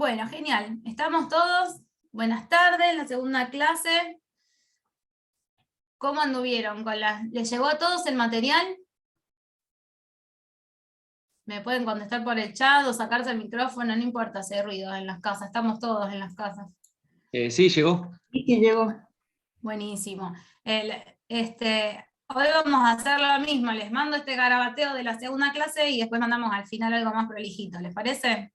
Bueno, genial. ¿Estamos todos? Buenas tardes, la segunda clase. ¿Cómo anduvieron? ¿Les llegó a todos el material? Me pueden contestar por el chat o sacarse el micrófono, no importa si hay ruido en las casas, estamos todos en las casas. Sí, llegó. Sí, que llegó. Buenísimo. Hoy vamos a hacer lo mismo, les mando este garabateo de la segunda clase y después mandamos al final algo más prolijito, ¿les parece?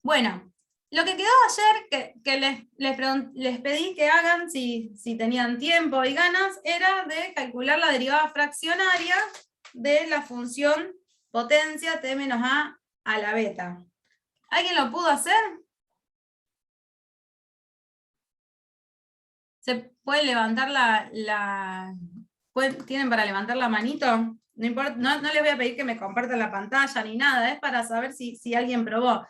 Bueno, lo que quedó ayer, que les pedí que hagan, si tenían tiempo y ganas, era de calcular la derivada fraccionaria de la función potencia t menos a la beta. ¿Alguien lo pudo hacer? ¿Se puede levantar ¿Tienen para levantar la manito? No importa, no les voy a pedir que me compartan la pantalla ni nada, es para saber si alguien probó.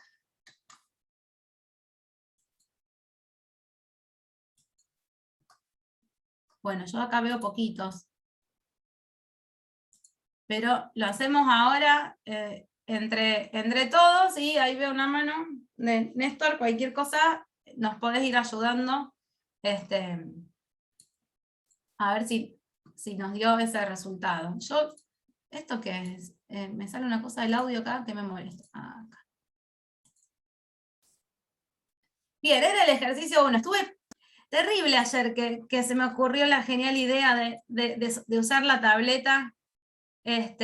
Bueno, yo acá veo poquitos. Pero lo hacemos ahora entre todos, y ahí veo una mano de Néstor, cualquier cosa nos podés ir ayudando a ver si nos dio ese resultado. ¿Esto qué es? Me sale una cosa del audio acá que me molesta. Acá. Bien, era el ejercicio 1. Estuve terrible ayer que se me ocurrió la genial idea de usar la tableta. Ay,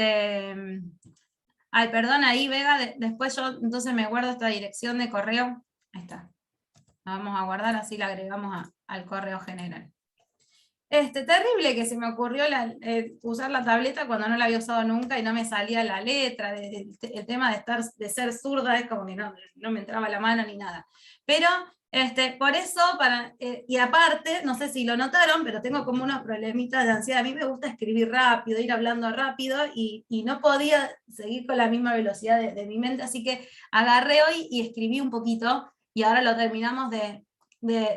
perdón, ahí Vega, después yo entonces me guardo esta dirección de correo. Ahí está. La vamos a guardar, así la agregamos al correo general. Terrible que se me ocurrió usar la tableta cuando no la había usado nunca y no me salía la letra. El tema de ser zurda es como que no me entraba la mano ni nada. Pero por eso, y aparte, no sé si lo notaron, pero tengo como unos problemitas de ansiedad. A mí me gusta escribir rápido, ir hablando rápido, y no podía seguir con la misma velocidad de mi mente, así que agarré hoy y escribí un poquito, y ahora lo terminamos de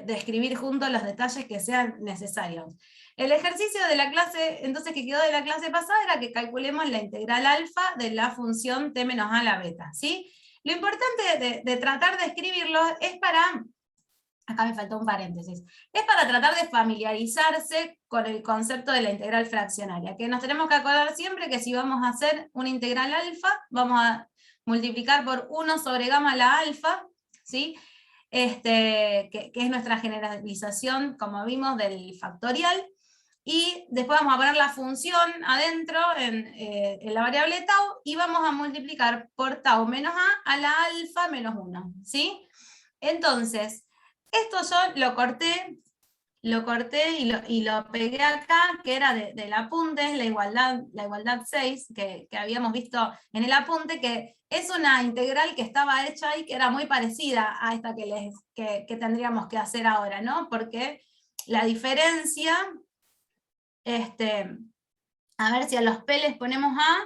escribir juntos los detalles que sean necesarios. El ejercicio de la clase, entonces, que quedó de la clase pasada, era que calculemos la integral alfa de la función t menos a la beta, ¿sí? Lo importante de tratar de escribirlo es para, acá me faltó un paréntesis, es para tratar de familiarizarse con el concepto de la integral fraccionaria, que nos tenemos que acordar siempre que si vamos a hacer una integral alfa, vamos a multiplicar por 1 sobre gamma la alfa, ¿sí? Que es nuestra generalización, como vimos, del factorial, y después vamos a poner la función adentro en la variable tau, y vamos a multiplicar por tau menos a la alfa menos 1, ¿sí? Entonces, esto yo lo corté y lo pegué acá, que era del apunte, es la igualdad 6, que habíamos visto en el apunte, que es una integral que estaba hecha ahí, que era muy parecida a esta que tendríamos que hacer ahora, ¿no? Porque la diferencia, a ver si a los P les ponemos A,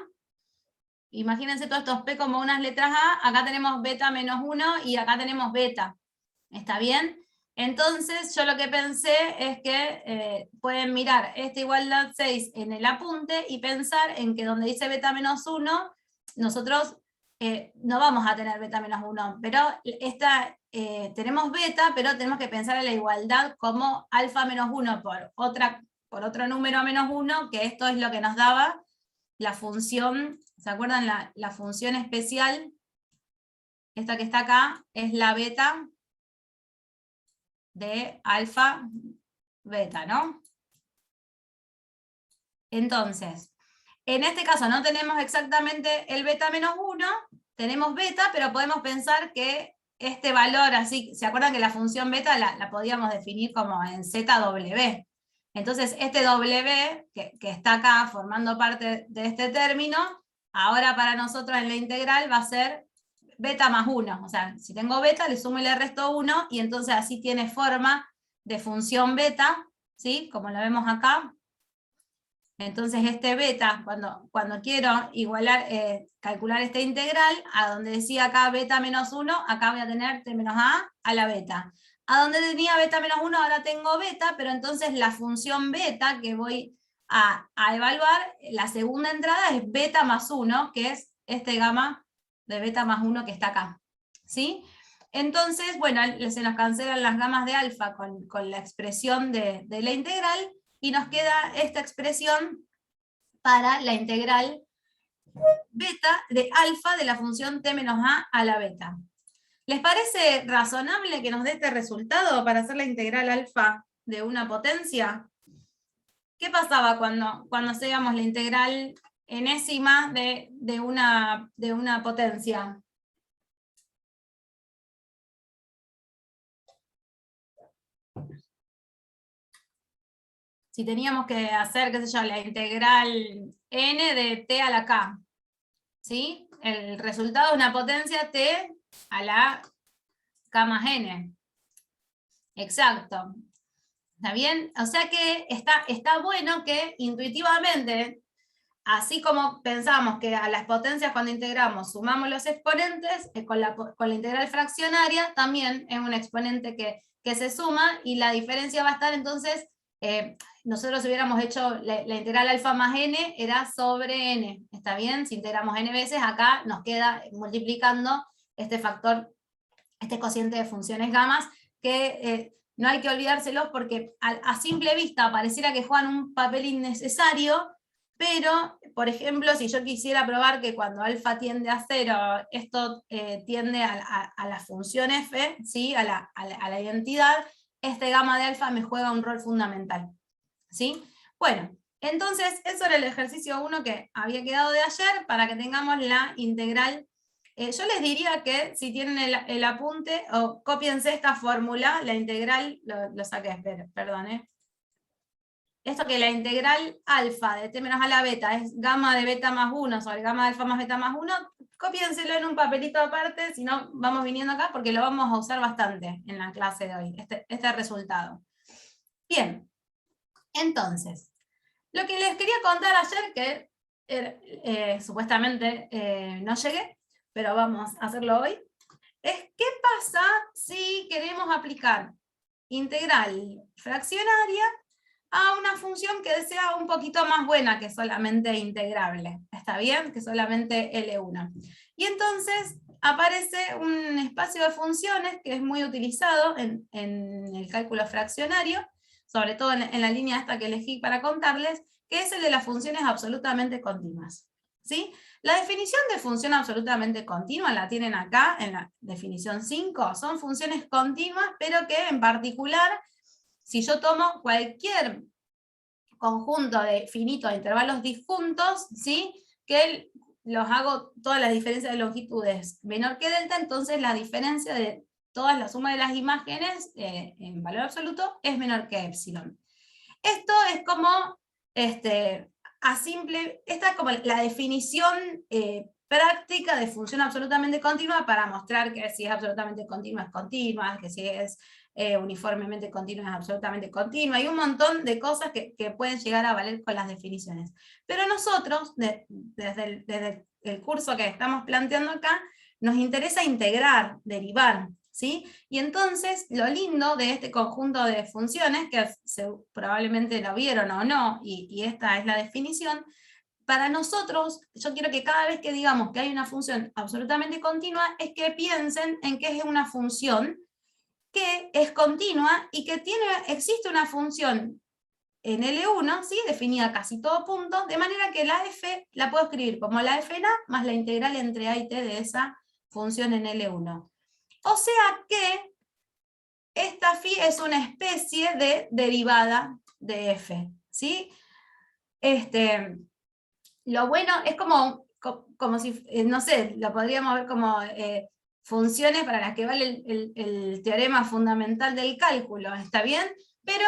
imagínense todos estos P como unas letras A, acá tenemos beta menos 1 y acá tenemos beta, ¿está bien? Entonces yo lo que pensé es que pueden mirar esta igualdad 6 en el apunte y pensar en que donde dice beta menos 1, nosotros no vamos a tener beta menos 1, pero tenemos beta, pero tenemos que pensar en la igualdad como alfa menos 1 por otro número a menos 1, que esto es lo que nos daba la función, ¿se acuerdan? La función especial, esta que está acá, es la beta de alfa beta, ¿no? Entonces, en este caso no tenemos exactamente el beta menos 1, tenemos beta, pero podemos pensar que este valor, así, ¿se acuerdan que la función beta la podíamos definir como en ZW? Entonces, este W, que está acá formando parte de este término, ahora para nosotros en la integral va a ser beta más 1. O sea, si tengo beta, le sumo y le resto 1, y entonces así tiene forma de función beta, ¿sí? Como lo vemos acá. Entonces este beta, cuando quiero calcular esta integral, a donde decía acá beta menos 1, acá voy a tener t menos a la beta. A donde tenía beta menos 1, ahora tengo beta, pero entonces la función beta que voy a evaluar, la segunda entrada es beta más 1, que es este gamma de beta más 1 que está acá, ¿sí? Entonces, bueno, se nos cancelan las gamas de alfa con la expresión de la integral, y nos queda esta expresión para la integral beta de alfa de la función t menos a la beta. ¿Les parece razonable que nos dé este resultado para hacer la integral alfa de una potencia? ¿Qué pasaba cuando hacíamos la integral enésima de una potencia? Si teníamos que hacer, qué sé yo, la integral n de t a la k, ¿sí? El resultado es una potencia t a la k más n. Exacto. ¿Está bien? O sea que está bueno que intuitivamente, así como pensamos que a las potencias cuando integramos sumamos los exponentes, con la integral fraccionaria también es un exponente que se suma, y la diferencia va a estar entonces, nosotros hubiéramos hecho la integral alfa más n, era sobre n, ¿está bien? Si integramos n veces, acá nos queda multiplicando este factor, este cociente de funciones gamas, que no hay que olvidárselos porque a simple vista pareciera que juegan un papel innecesario, pero, por ejemplo, si yo quisiera probar que cuando alfa tiende a 0, esto tiende a la función f, ¿sí? a la identidad, este gamma de alfa me juega un rol fundamental. ¿Sí? Bueno, entonces eso era el ejercicio 1 que había quedado de ayer, para que tengamos la integral. Yo les diría que si tienen el apunte, o cópiense esta fórmula, la integral, lo saqué, perdón. Esto que la integral alfa de t menos a la beta es gamma de beta más 1 sobre gamma de alfa más beta más 1, cópienselo en un papelito aparte, si no vamos viniendo acá porque lo vamos a usar bastante en la clase de hoy, este resultado. Bien, entonces, lo que les quería contar ayer, que supuestamente no llegué, pero vamos a hacerlo hoy, es qué pasa si queremos aplicar integral fraccionaria a una función que sea un poquito más buena que solamente integrable, ¿está bien? Que solamente L1. Y entonces aparece un espacio de funciones que es muy utilizado en el cálculo fraccionario, sobre todo en la línea esta que elegí para contarles, que es el de las funciones absolutamente continuas. ¿Sí? La definición de función absolutamente continua la tienen acá en la definición 5, son funciones continuas, pero que en particular, si yo tomo cualquier conjunto de finito de intervalos disjuntos, ¿sí? Que los hago todas las diferencias de longitudes menor que delta, entonces la diferencia de toda la suma de las imágenes en valor absoluto es menor que epsilon. Esto es como, esta es como la definición práctica de función absolutamente continua, para mostrar que si es absolutamente continua es continua, que si es uniformemente continua es absolutamente continua, y un montón de cosas que pueden llegar a valer con las definiciones. Pero nosotros, desde el curso que estamos planteando acá, nos interesa integrar, derivar, ¿sí? Y entonces lo lindo de este conjunto de funciones, que probablemente lo vieron o no, y esta es la definición, para nosotros, yo quiero que cada vez que digamos que hay una función absolutamente continua, es que piensen en que es una función que es continua y que existe una función en L1, ¿sí? Definida a casi todo punto, de manera que la f la puedo escribir como la f en A más la integral entre A y T de esa función en L1. O sea que esta phi es una especie de derivada de f, ¿sí? Lo bueno es como si, no sé, lo podríamos ver como funciones para las que vale el teorema fundamental del cálculo, ¿está bien? Pero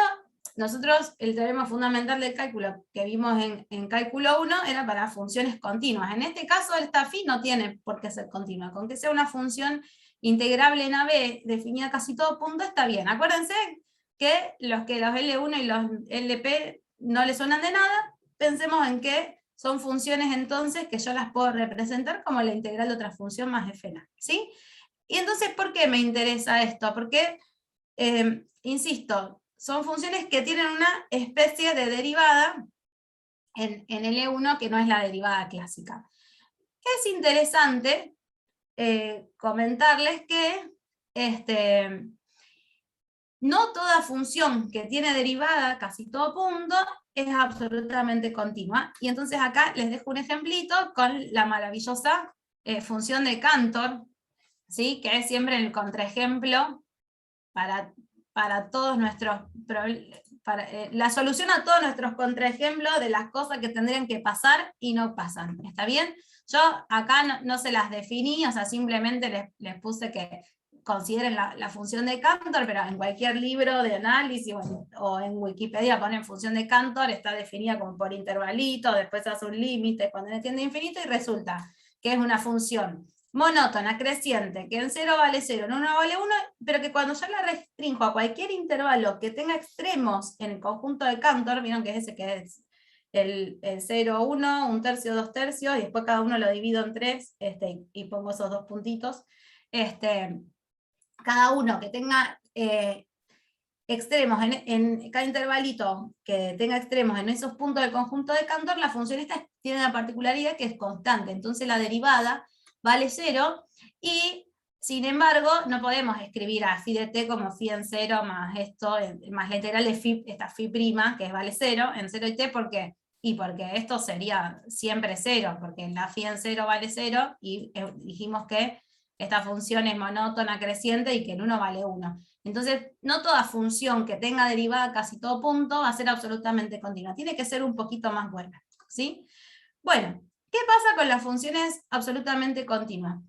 nosotros el teorema fundamental del cálculo que vimos en cálculo 1 era para funciones continuas. En este caso esta phi no tiene por qué ser continua, con que sea una función integrable en AB definida a casi todo punto está bien. Acuérdense que los L1 y los LP no le suenan de nada, pensemos en que son funciones entonces que yo las puedo representar como la integral de otra función más f, ¿sí? Y entonces, ¿por qué me interesa esto? Porque, insisto, son funciones que tienen una especie de derivada en L1 que no es la derivada clásica. Es interesante comentarles que no toda función que tiene derivada, casi todo punto, es absolutamente continua. Y entonces acá les dejo un ejemplito con la maravillosa función de Cantor, ¿sí? Que es siempre el contraejemplo para todos nuestros problemas. La solución a todos nuestros contraejemplos de las cosas que tendrían que pasar y no pasan. ¿Está bien? Yo acá no se las definí, o sea, simplemente les puse que consideren la función de Cantor, pero en cualquier libro de análisis o en Wikipedia ponen función de Cantor, está definida como por intervalito, después hace un límite cuando n tiende a infinito y resulta que es una función monótona, creciente, que en 0 vale 0, en 1 vale 1, pero que cuando yo la restringo a cualquier intervalo que tenga extremos en el conjunto de Cantor, vieron que es ese que es el 0, 1, 1/3, 2/3, y después cada uno lo divido en 3, y pongo esos dos puntitos, cada uno que tenga extremos en cada intervalito que tenga extremos en esos puntos del conjunto de Cantor, la función esta tiene una particularidad que es constante, entonces la derivada vale 0, y sin embargo no podemos escribir a phi de t como phi en 0 más esto, más la integral de phi, esta phi prima, que vale 0, en 0 y t, ¿por qué? Y porque esto sería siempre 0, porque la phi en 0 vale 0, y dijimos que esta función es monótona creciente y que el 1 vale 1. Entonces, no toda función que tenga derivada casi todo punto va a ser absolutamente continua. Tiene que ser un poquito más buena, ¿sí? Bueno, ¿qué pasa con las funciones absolutamente continuas?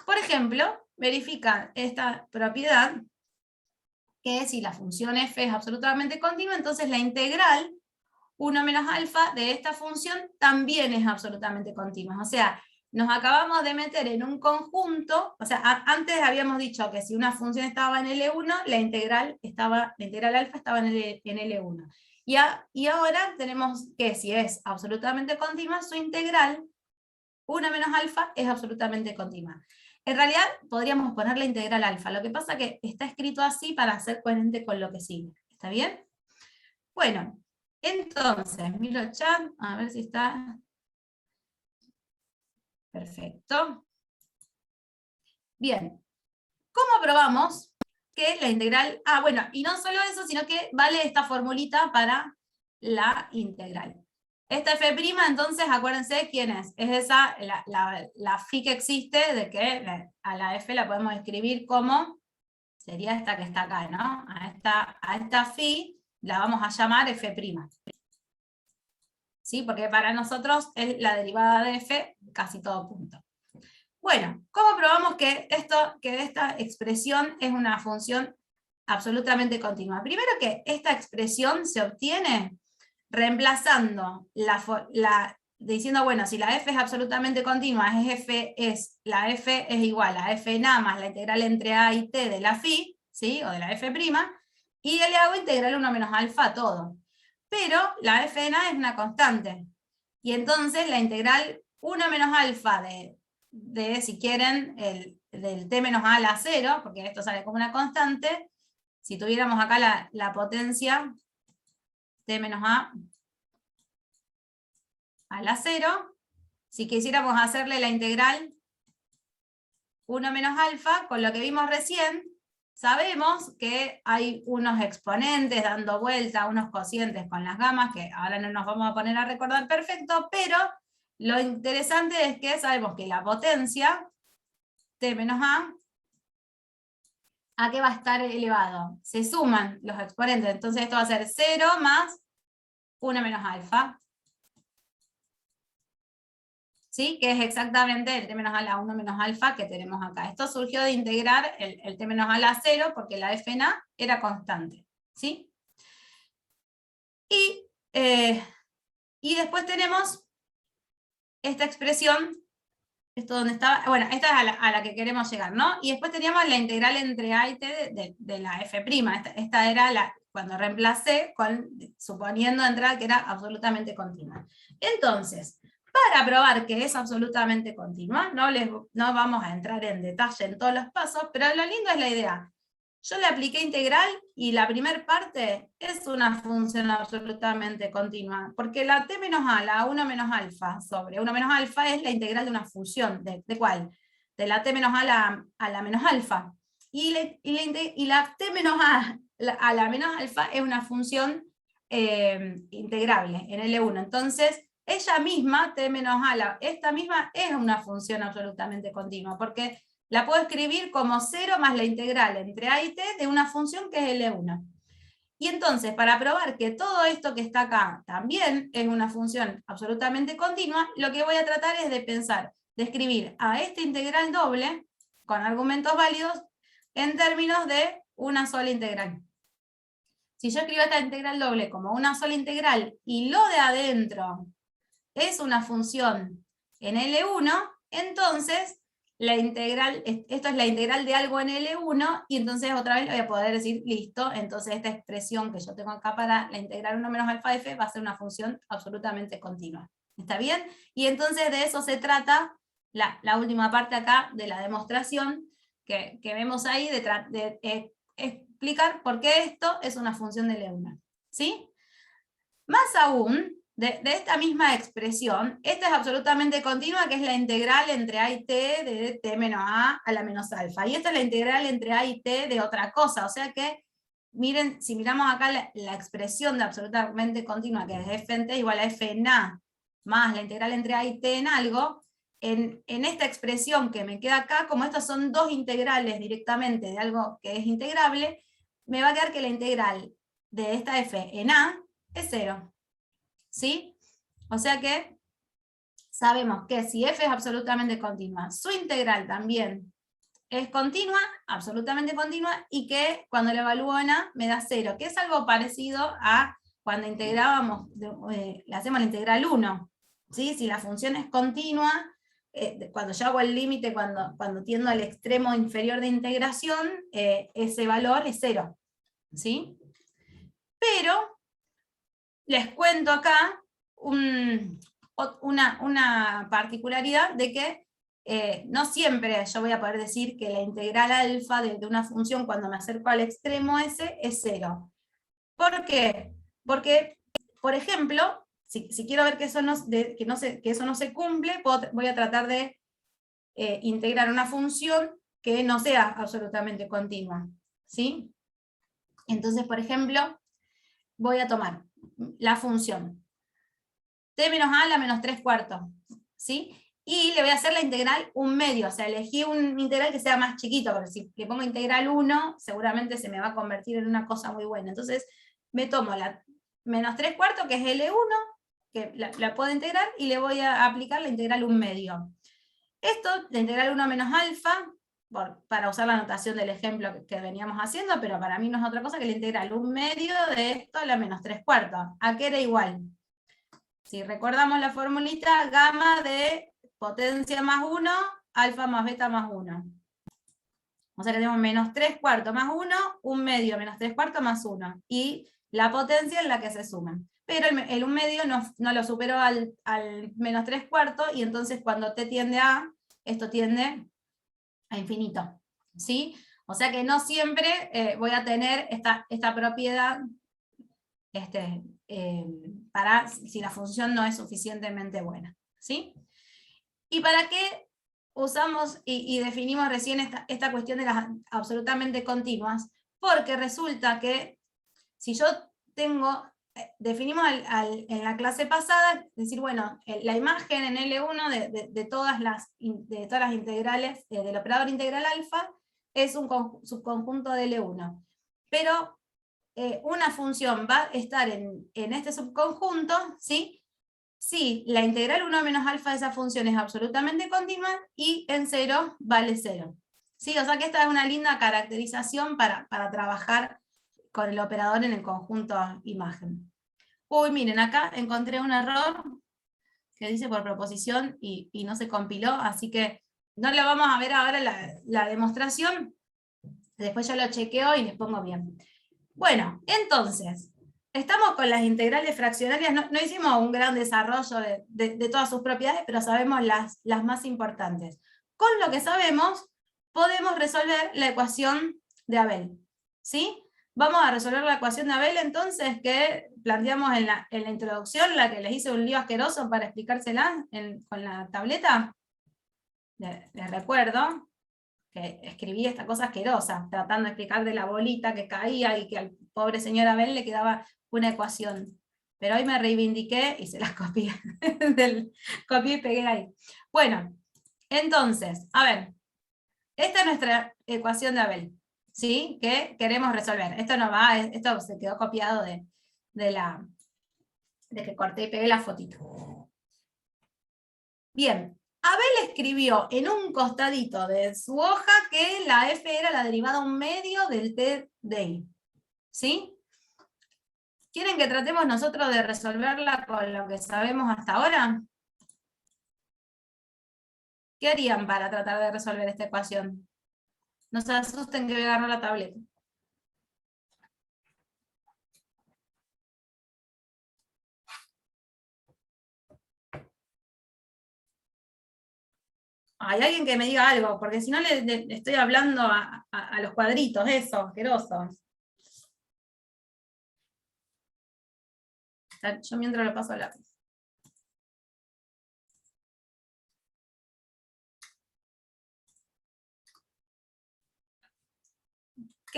Por ejemplo, verifican esta propiedad, que si la función f es absolutamente continua, entonces la integral 1 menos alfa de esta función también es absolutamente continua. O sea, nos acabamos de meter en un conjunto, o sea, antes habíamos dicho que si una función estaba en L1, la integral alfa estaba en L1. Y ahora tenemos que si es absolutamente continua, su integral 1 menos alfa es absolutamente continua. En realidad podríamos poner la integral alfa, lo que pasa que está escrito así para ser coherente con lo que sigue. ¿Está bien? Bueno, entonces, miro el chat, a ver si está perfecto. Bien, ¿cómo probamos que la integral... bueno, y no solo eso, sino que vale esta formulita para la integral. Esta f', entonces, acuérdense quién es. Es esa, la phi que existe, de que a la f la podemos escribir como, sería esta que está acá, ¿no? A esta phi la vamos a llamar f'. ¿Sí? Porque para nosotros es la derivada de f casi todo punto. Bueno, ¿cómo probamos que esta expresión es una función absolutamente continua? Primero que esta expresión se obtiene reemplazando diciendo, bueno, si la f es absolutamente continua, la f es igual a f en a más la integral entre a y t de la phi, ¿sí? O de la f', y le hago integral 1 menos alfa a todo. Pero la f en a es una constante, y entonces la integral 1 menos alfa de si quieren, del t menos a a la 0, porque esto sale como una constante, si tuviéramos acá la potencia t menos a la 0, si quisiéramos hacerle la integral 1 menos alfa, con lo que vimos recién, sabemos que hay unos exponentes dando vuelta, unos cocientes con las gamas, que ahora no nos vamos a poner a recordar perfecto, pero lo interesante es que sabemos que la potencia, t menos ¿a qué va a estar elevado? Se suman los exponentes, entonces esto va a ser 0 más 1 menos alfa. ¿Sí? Que es exactamente el t menos a la 1 menos alfa que tenemos acá. Esto surgió de integrar el t menos a la 0 porque la f en a era constante. ¿Sí? Y después tenemos esta expresión, esto donde estaba, bueno, esta es a la que queremos llegar, ¿no? Y después teníamos la integral entre a y t de la f'. Esta era cuando reemplacé, suponiendo de entrada que era absolutamente continua. Entonces, para probar que es absolutamente continua, no vamos a entrar en detalle en todos los pasos, pero lo lindo es la idea. Yo le apliqué integral y la primera parte es una función absolutamente continua, porque la t menos a, la 1 menos alfa sobre 1 menos alfa es la integral de una función. ¿De cuál? De la t menos a la menos alfa. Y la t menos a la menos alfa es una función integrable en L1. Entonces, ella misma, t menos a, esta misma es una función absolutamente continua, porque la puedo escribir como 0 más la integral entre a y t de una función que es L1. Y entonces, para probar que todo esto que está acá también es una función absolutamente continua, lo que voy a tratar es de pensar, de escribir a esta integral doble, con argumentos válidos, en términos de una sola integral. Si yo escribo esta integral doble como una sola integral, y lo de adentro es una función en L1, entonces la integral, esto es la integral de algo en L1, y entonces otra vez le voy a poder decir, listo, entonces esta expresión que yo tengo acá para la integral 1 menos alfa f va a ser una función absolutamente continua. ¿Está bien? Y entonces de eso se trata la última parte acá de la demostración que vemos ahí, de explicar por qué esto es una función de L1. ¿Sí? Más aún, de esta misma expresión, esta es absolutamente continua, que es la integral entre a y t de t menos a la menos alfa. Y esta es la integral entre a y t de otra cosa. O sea que, miren, si miramos acá la expresión de absolutamente continua, que es f en t igual a f en a, más la integral entre a y t en algo, en esta expresión que me queda acá, como estas son dos integrales directamente de algo que es integrable, me va a quedar que la integral de esta f en a es 0. ¿Sí? O sea que sabemos que si f es absolutamente continua, su integral también es continua, absolutamente continua, y que cuando la evalúo en a me da 0, que es algo parecido a cuando integrábamos, le hacemos la integral 1. ¿Sí? Si la función es continua, cuando yo hago el límite, cuando tiendo al extremo inferior de integración, ese valor es 0. ¿Sí? Pero les cuento acá una particularidad de que no siempre yo voy a poder decir que la integral alfa de una función cuando me acerco al extremo ese es 0. ¿Por qué? Porque, por ejemplo, si quiero ver que eso no se cumple, voy a tratar de integrar una función que no sea absolutamente continua. ¿Sí? Entonces, por ejemplo, voy a tomar la función t menos a la menos 3/4, ¿sí? Y le voy a hacer la integral 1/2, o sea, elegí un integral que sea más chiquito, porque si le pongo integral 1, seguramente se me va a convertir en una cosa muy buena. Entonces, me tomo la menos 3/4, que es L1, que la puedo integrar, y le voy a aplicar la integral 1/2. Esto, la integral 1 menos alfa, para usar la notación del ejemplo que veníamos haciendo, pero para mí no es otra cosa que la integral 1/2 de esto a la menos 3/4. ¿A qué era igual? Si recordamos la formulita, gamma de potencia más 1, alfa más beta más 1. O sea que tenemos menos 3/4 más 1, 1/2 menos 3/4 más 1. Y la potencia es la que se suman. Pero el 1/2 no lo superó al menos 3/4, y entonces cuando t tiende a, esto tiende a infinito. ¿Sí? O sea que no siempre voy a tener esta propiedad para si la función no es suficientemente buena. ¿Sí? ¿Y para qué usamos y definimos recién esta cuestión de las absolutamente continuas? Porque resulta que si yo definimos en la clase pasada, decir, bueno, la imagen en L1 de todas las integrales del operador integral alfa es un subconjunto de L1. Pero una función va a estar en este subconjunto, ¿sí? Si la integral 1 menos alfa de esa función es absolutamente continua y en 0 vale 0. ¿Sí? O sea que esta es una linda caracterización para trabajar con el operador en el conjunto imagen. Uy, miren, acá encontré un error que dice por proposición y no se compiló, así que no lo vamos a ver ahora la demostración. Después yo lo chequeo y les pongo bien. Bueno, entonces, estamos con las integrales fraccionarias, no hicimos un gran desarrollo de todas sus propiedades, pero sabemos las más importantes. Con lo que sabemos, podemos resolver la ecuación de Abel. ¿Sí? Vamos a resolver la ecuación de Abel entonces, que planteamos en la introducción, la que les hice un lío asqueroso para explicársela con la tableta. Les recuerdo. que escribí esta cosa asquerosa, tratando de explicar de la bolita que caía y que al pobre señor Abel le quedaba una ecuación. Pero hoy me reivindiqué y se las copié. Copié y pegué ahí. Bueno, entonces, a ver, esta es nuestra ecuación de Abel, ¿sí? Que queremos resolver. Esto no va, esto se quedó copiado de que corté y pegué la fotito. Bien, Abel escribió en un costadito de su hoja que la f era la derivada 1/2 del t de i. ¿Sí? ¿Quieren que tratemos nosotros de resolverla con lo que sabemos hasta ahora? ¿Qué harían para tratar de resolver esta ecuación? No se asusten que voy a agarrar la tableta. Hay alguien que me diga algo, porque si no le estoy hablando a los cuadritos, eso, asquerosos. Yo mientras lo paso al lápiz.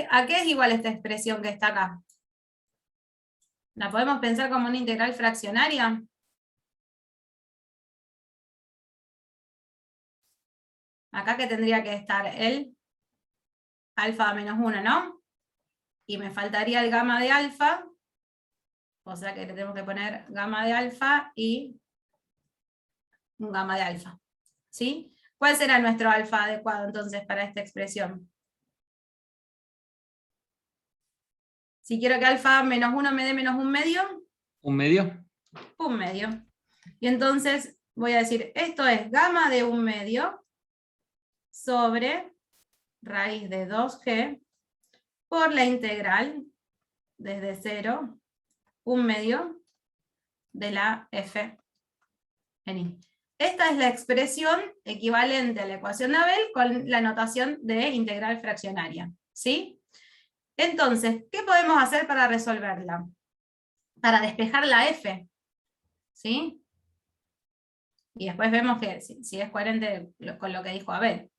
¿A qué es igual esta expresión que está acá? ¿La podemos pensar como una integral fraccionaria? Acá que tendría que estar el alfa menos 1, ¿no? Y me faltaría el gamma de alfa, o sea que le tenemos que poner gamma de alfa y un gamma de alfa. ¿Sí? ¿Cuál será nuestro alfa adecuado entonces para esta expresión? Si quiero que alfa menos 1 me dé menos 1/2. ¿1/2? 1/2. Y entonces voy a decir, esto es gamma de 1/2 sobre raíz de 2g por la integral desde 0, 1/2 de la f en i. Esta es la expresión equivalente a la ecuación de Abel con la notación de integral fraccionaria. ¿Sí? Entonces, ¿qué podemos hacer para resolverla? Para despejar la f. ¿Sí? Y después vemos que si es coherente con lo que dijo Abel.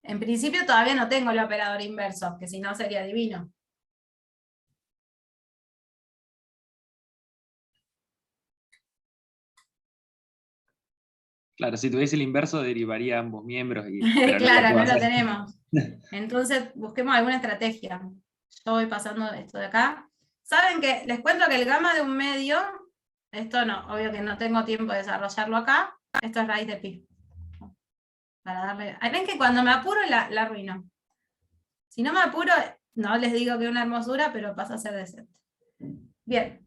En principio todavía no tengo el operador inverso, que si no sería divino. Claro, si tuviese el inverso derivaría ambos miembros, pero Claro, no no lo lo puedo hacer. tenemos. Entonces busquemos alguna estrategia. Yo voy pasando esto de acá. ¿Saben qué? Les cuento que el gamma de 1/2, esto no, obvio que no tengo tiempo de desarrollarlo acá, esto es raíz de pi. Para darle. Ven que cuando me apuro la arruino. Si no me apuro, no les digo que es una hermosura, pero pasa a ser decente. Bien.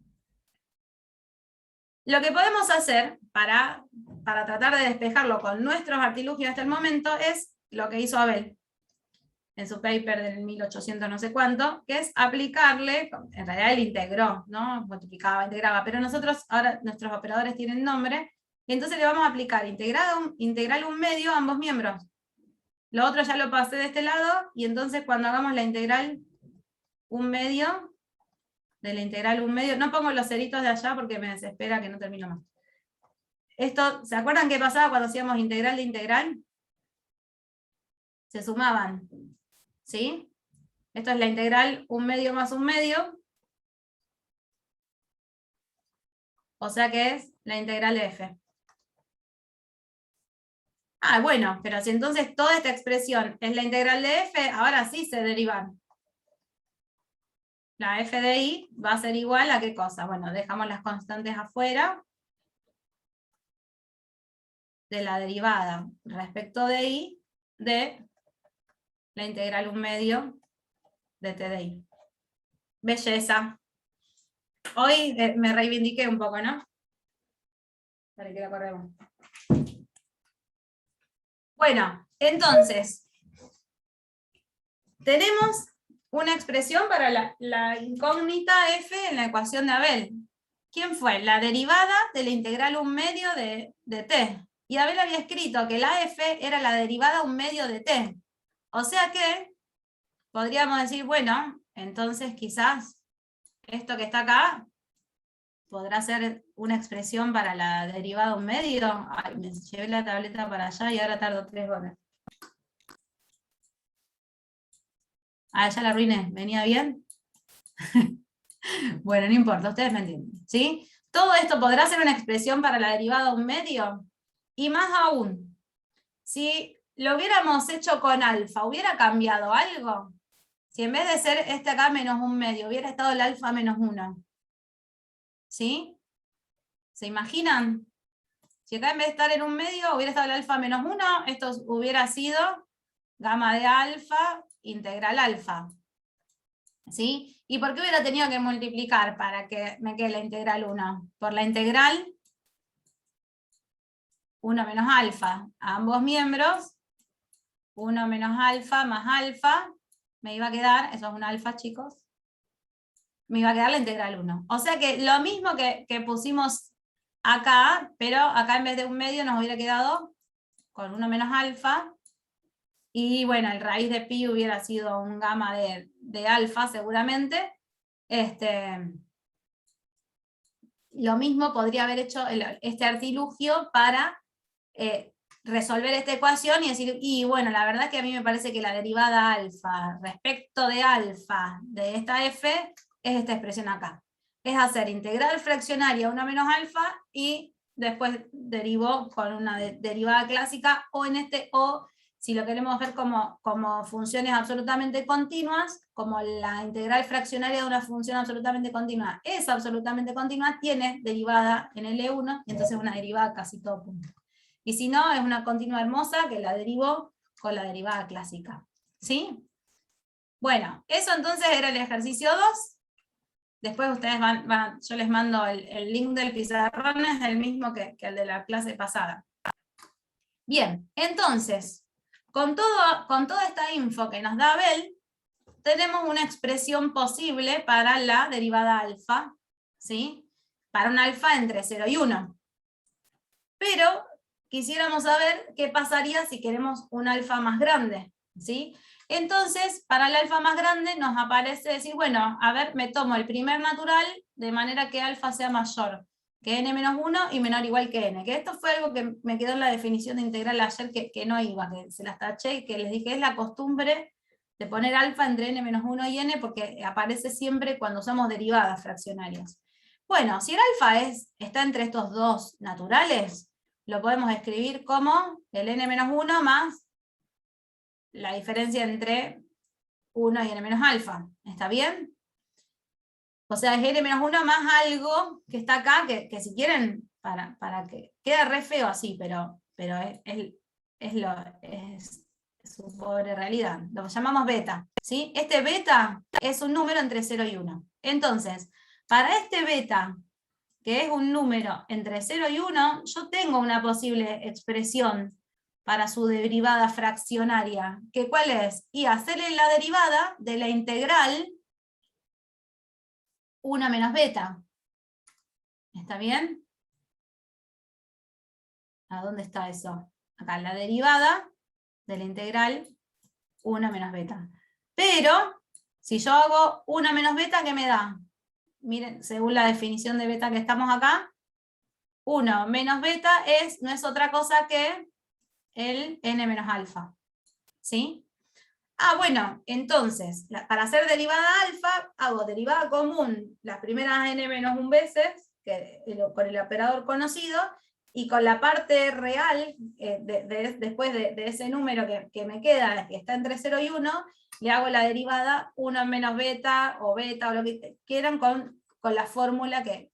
Lo que podemos hacer para tratar de despejarlo con nuestros artilugios hasta el momento es lo que hizo Abel en su paper del 1800 no sé cuánto, que es aplicarle, en realidad él integró, ¿no? Multiplicaba, integraba, pero nosotros ahora nuestros operadores tienen nombre, y entonces le vamos a aplicar integral 1/2 a ambos miembros. Lo otro ya lo pasé de este lado, y entonces cuando hagamos la integral 1/2, de la integral 1/2, no pongo los ceritos de allá porque me desespera que no termino más. Esto, ¿se acuerdan qué pasaba cuando hacíamos integral de integral? Se sumaban, ¿sí? Esto es la integral 1/2 más 1/2, o sea que es la integral de f. Ah, bueno, pero si entonces toda esta expresión es la integral de f, ahora sí se derivan. La f de i va a ser igual a ¿qué cosa? Bueno, dejamos las constantes afuera de la derivada respecto de i de la integral 1/2 de t de i. Belleza. Hoy me reivindiqué un poco, ¿no? Para que la corremos. Bueno, entonces, tenemos una expresión para la incógnita f en la ecuación de Abel. ¿Quién fue? La derivada de la integral 1/2 de t. Y Abel había escrito que la f era la derivada 1/2 de t. O sea que podríamos decir, bueno, entonces quizás esto que está acá podrá ser una expresión para la derivada de un medio. Ay, me llevé la tableta para allá y ahora tardo 3 horas. Ah, ya la arruiné, ¿venía bien? Bueno, no importa, ustedes me entienden, ¿sí? Todo esto podrá ser una expresión para la derivada de un medio, y más aún, si lo hubiéramos hecho con alfa, ¿hubiera cambiado algo? Si en vez de ser este acá menos un medio, hubiera estado el alfa menos 1, ¿sí? ¿Se imaginan? Si acá en vez de estar en un medio hubiera estado el alfa menos 1, esto hubiera sido gamma de alfa integral alfa, ¿sí? ¿Y por qué hubiera tenido que multiplicar para que me quede la integral 1? Por la integral 1 menos alfa a ambos miembros, 1 menos alfa más alfa, me iba a quedar, eso es un alfa, chicos, me iba a quedar la integral 1. O sea que lo mismo que pusimos acá, pero acá en vez de un medio nos hubiera quedado con 1 menos alfa, y bueno, el raíz de pi hubiera sido un gamma de alfa seguramente. Lo mismo podría haber hecho este artilugio para resolver esta ecuación y decir, y bueno, la verdad que a mí me parece que la derivada alfa respecto de alfa de esta f es esta expresión acá. Es hacer integral fraccionaria 1 menos alfa y después derivo con una derivada clásica, o en este, o si lo queremos ver como funciones absolutamente continuas, como la integral fraccionaria de una función absolutamente continua es absolutamente continua, tiene derivada en L1, y entonces una derivada casi todo punto. Y si no, es una continua hermosa que la derivo con la derivada clásica. ¿Sí? Bueno, eso entonces era el ejercicio 2. Después ustedes yo les mando el link del pizarrón, es el mismo que el de la clase pasada. Bien, entonces, con toda esta info que nos da Abel, tenemos una expresión posible para la derivada alfa, ¿sí? Para un alfa entre 0 y 1. Pero quisiéramos saber qué pasaría si queremos un alfa más grande, ¿sí? Entonces, para el alfa más grande nos aparece decir, bueno, a ver, me tomo el primer natural de manera que alfa sea mayor que n menos 1 y menor o igual que n. Que esto fue algo que me quedó en la definición de integral ayer que no iba, que se las taché y que les dije, es la costumbre de poner alfa entre n menos 1 y n porque aparece siempre cuando usamos derivadas fraccionarias. Bueno, si el alfa está entre estos dos naturales, lo podemos escribir como el n menos 1 más la diferencia entre 1 y n menos alfa. ¿Está bien? O sea, es n menos 1 más algo que está acá, que si quieren, para que queda re feo así, pero es su pobre realidad. Lo llamamos beta, ¿sí? Este beta es un número entre 0 y 1. Entonces, para este beta, que es un número entre 0 y 1, yo tengo una posible expresión para su derivada fraccionaria. ¿Que cuál es? Y hacerle la derivada de la integral 1 menos beta. ¿Está bien? ¿A dónde está eso? Acá, la derivada de la integral 1 menos beta. Pero, si yo hago 1 menos beta, ¿qué me da? Miren, según la definición de beta que estamos acá, 1 menos beta no es otra cosa que el n menos alfa. ¿Sí? Ah, bueno, entonces, para hacer derivada alfa, hago derivada común las primeras n menos 1 veces, con el operador conocido, y con la parte real, después de ese número que me queda, que está entre 0 y 1, le hago la derivada 1 menos beta, o lo que quieran, con la fórmula que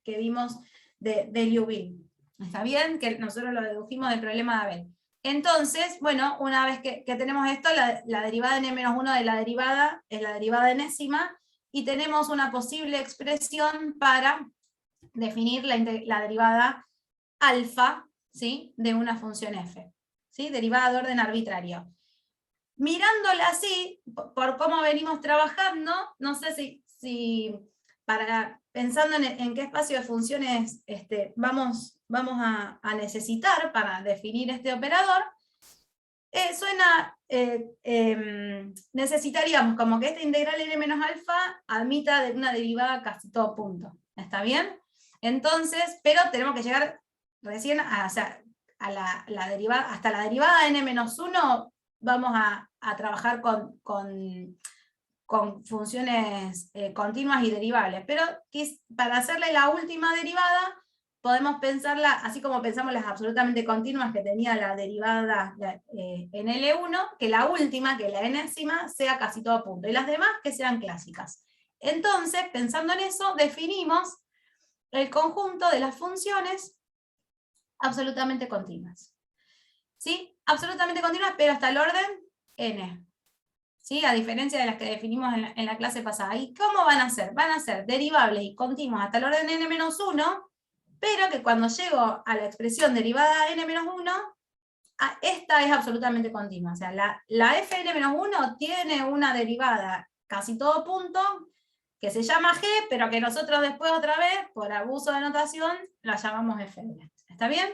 vimos de Liouville. ¿Está bien? Que nosotros lo dedujimos del problema de Abel. Entonces, bueno, una vez que tenemos esto, la derivada de n-1 de la derivada es la derivada enésima, y tenemos una posible expresión para definir la derivada alfa, ¿sí?, de una función f, ¿sí?, derivada de orden arbitrario. Mirándola así, por cómo venimos trabajando, no sé si pensando en qué espacio de funciones vamos a necesitar para definir este operador, necesitaríamos como que esta integral n menos alfa admita una derivada casi todo punto. ¿Está bien? Entonces, pero tenemos que llegar recién o sea, a la derivada, hasta la derivada de n-1 vamos a trabajar con funciones continuas y derivables, pero para hacerle la última derivada, podemos pensarla, así como pensamos las absolutamente continuas que tenía la derivada en L1, que la última, que la enésima, sea casi todo punto, y las demás que sean clásicas. Entonces, pensando en eso, definimos el conjunto de las funciones absolutamente continuas. ¿Sí? Absolutamente continuas, pero hasta el orden n. ¿Sí? A diferencia de las que definimos en la clase pasada. ¿Y cómo van a ser? Van a ser derivables y continuas hasta el orden n-1, pero que cuando llego a la expresión derivada n-1, esta es absolutamente continua. O sea, la fn-1 tiene una derivada casi todo punto, que se llama g, pero que nosotros después otra vez, por abuso de notación, la llamamos fn. ¿Está bien?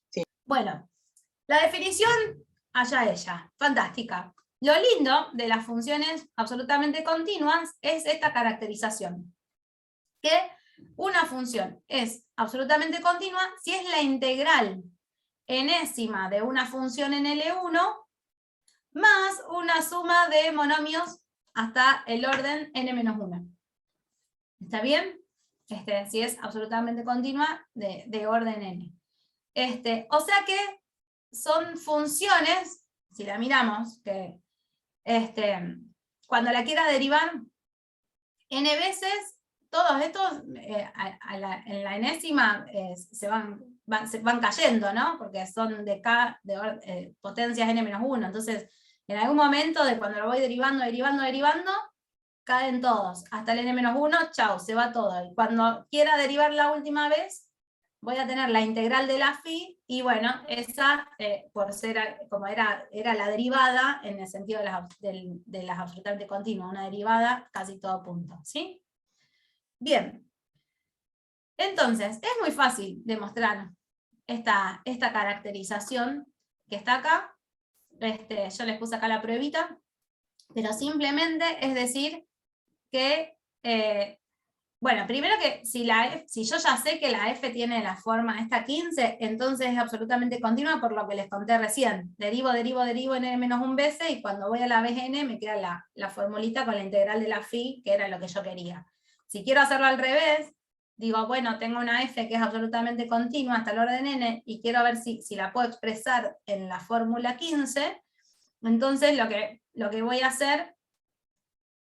Sí. Bueno, la definición, allá ella, fantástica. Lo lindo de las funciones absolutamente continuas es esta caracterización, que una función es absolutamente continua si es la integral enésima de una función en L1 más una suma de monomios hasta el orden n-1. ¿Está bien? Si es absolutamente continua de orden n. O sea que son funciones, si la miramos, que cuando la quiera derivar n veces, todos estos en la enésima se van cayendo, ¿no? Porque son de k de potencias n-1. Entonces, en algún momento de cuando lo voy derivando, caen todos. Hasta el n-1, chau, se va todo. Y cuando quiera derivar la última vez, voy a tener la integral de la phi, y bueno, esa, por ser, como era la derivada, en el sentido de las absolutamente continuas, una derivada casi todo punto, ¿sí? Bien. Entonces, es muy fácil demostrar esta caracterización que está acá. Yo les puse acá la pruebita, pero simplemente es decir que bueno, primero que si yo ya sé que la f tiene la forma esta 15, entonces es absolutamente continua por lo que les conté recién. Derivo en n-1 veces, y cuando voy a la vez n me queda la formulita con la integral de la phi, que era lo que yo quería. Si quiero hacerlo al revés, digo, bueno, tengo una f que es absolutamente continua hasta el orden n, y quiero ver si la puedo expresar en la fórmula 15, entonces lo que voy a hacer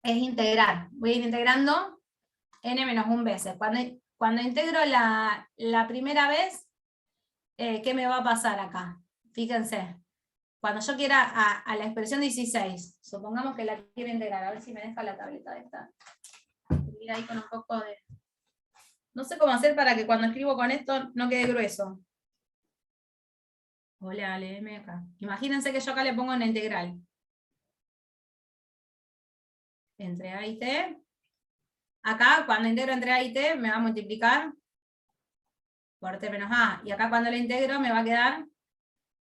es integrar. Voy a ir integrando n-1 veces. Cuando integro la primera vez, ¿qué me va a pasar acá? Fíjense, cuando yo quiera a la expresión 16, supongamos que la quiero integrar, a ver si me deja la tableta esta. Escribir ahí con un poco de... No sé cómo hacer para que cuando escribo con esto no quede grueso. Hola, léeme acá. Imagínense que yo acá le pongo una integral. Entre A y T. Acá, cuando integro entre A y T, me va a multiplicar por T menos A. Y acá cuando la integro me va a quedar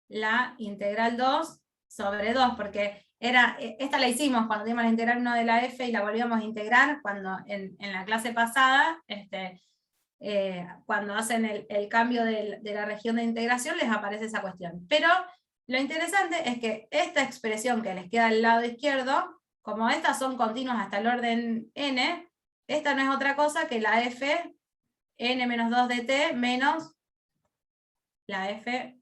la integral 2 sobre 2, porque esta la hicimos cuando dimos la integral 1 de la f y la volvíamos a integrar, cuando en la clase pasada, cuando hacen el cambio de la región de integración, les aparece esa cuestión. Pero lo interesante es que esta expresión que les queda al lado izquierdo, como estas son continuas hasta el orden n, esta no es otra cosa que la f n-2 de t menos la f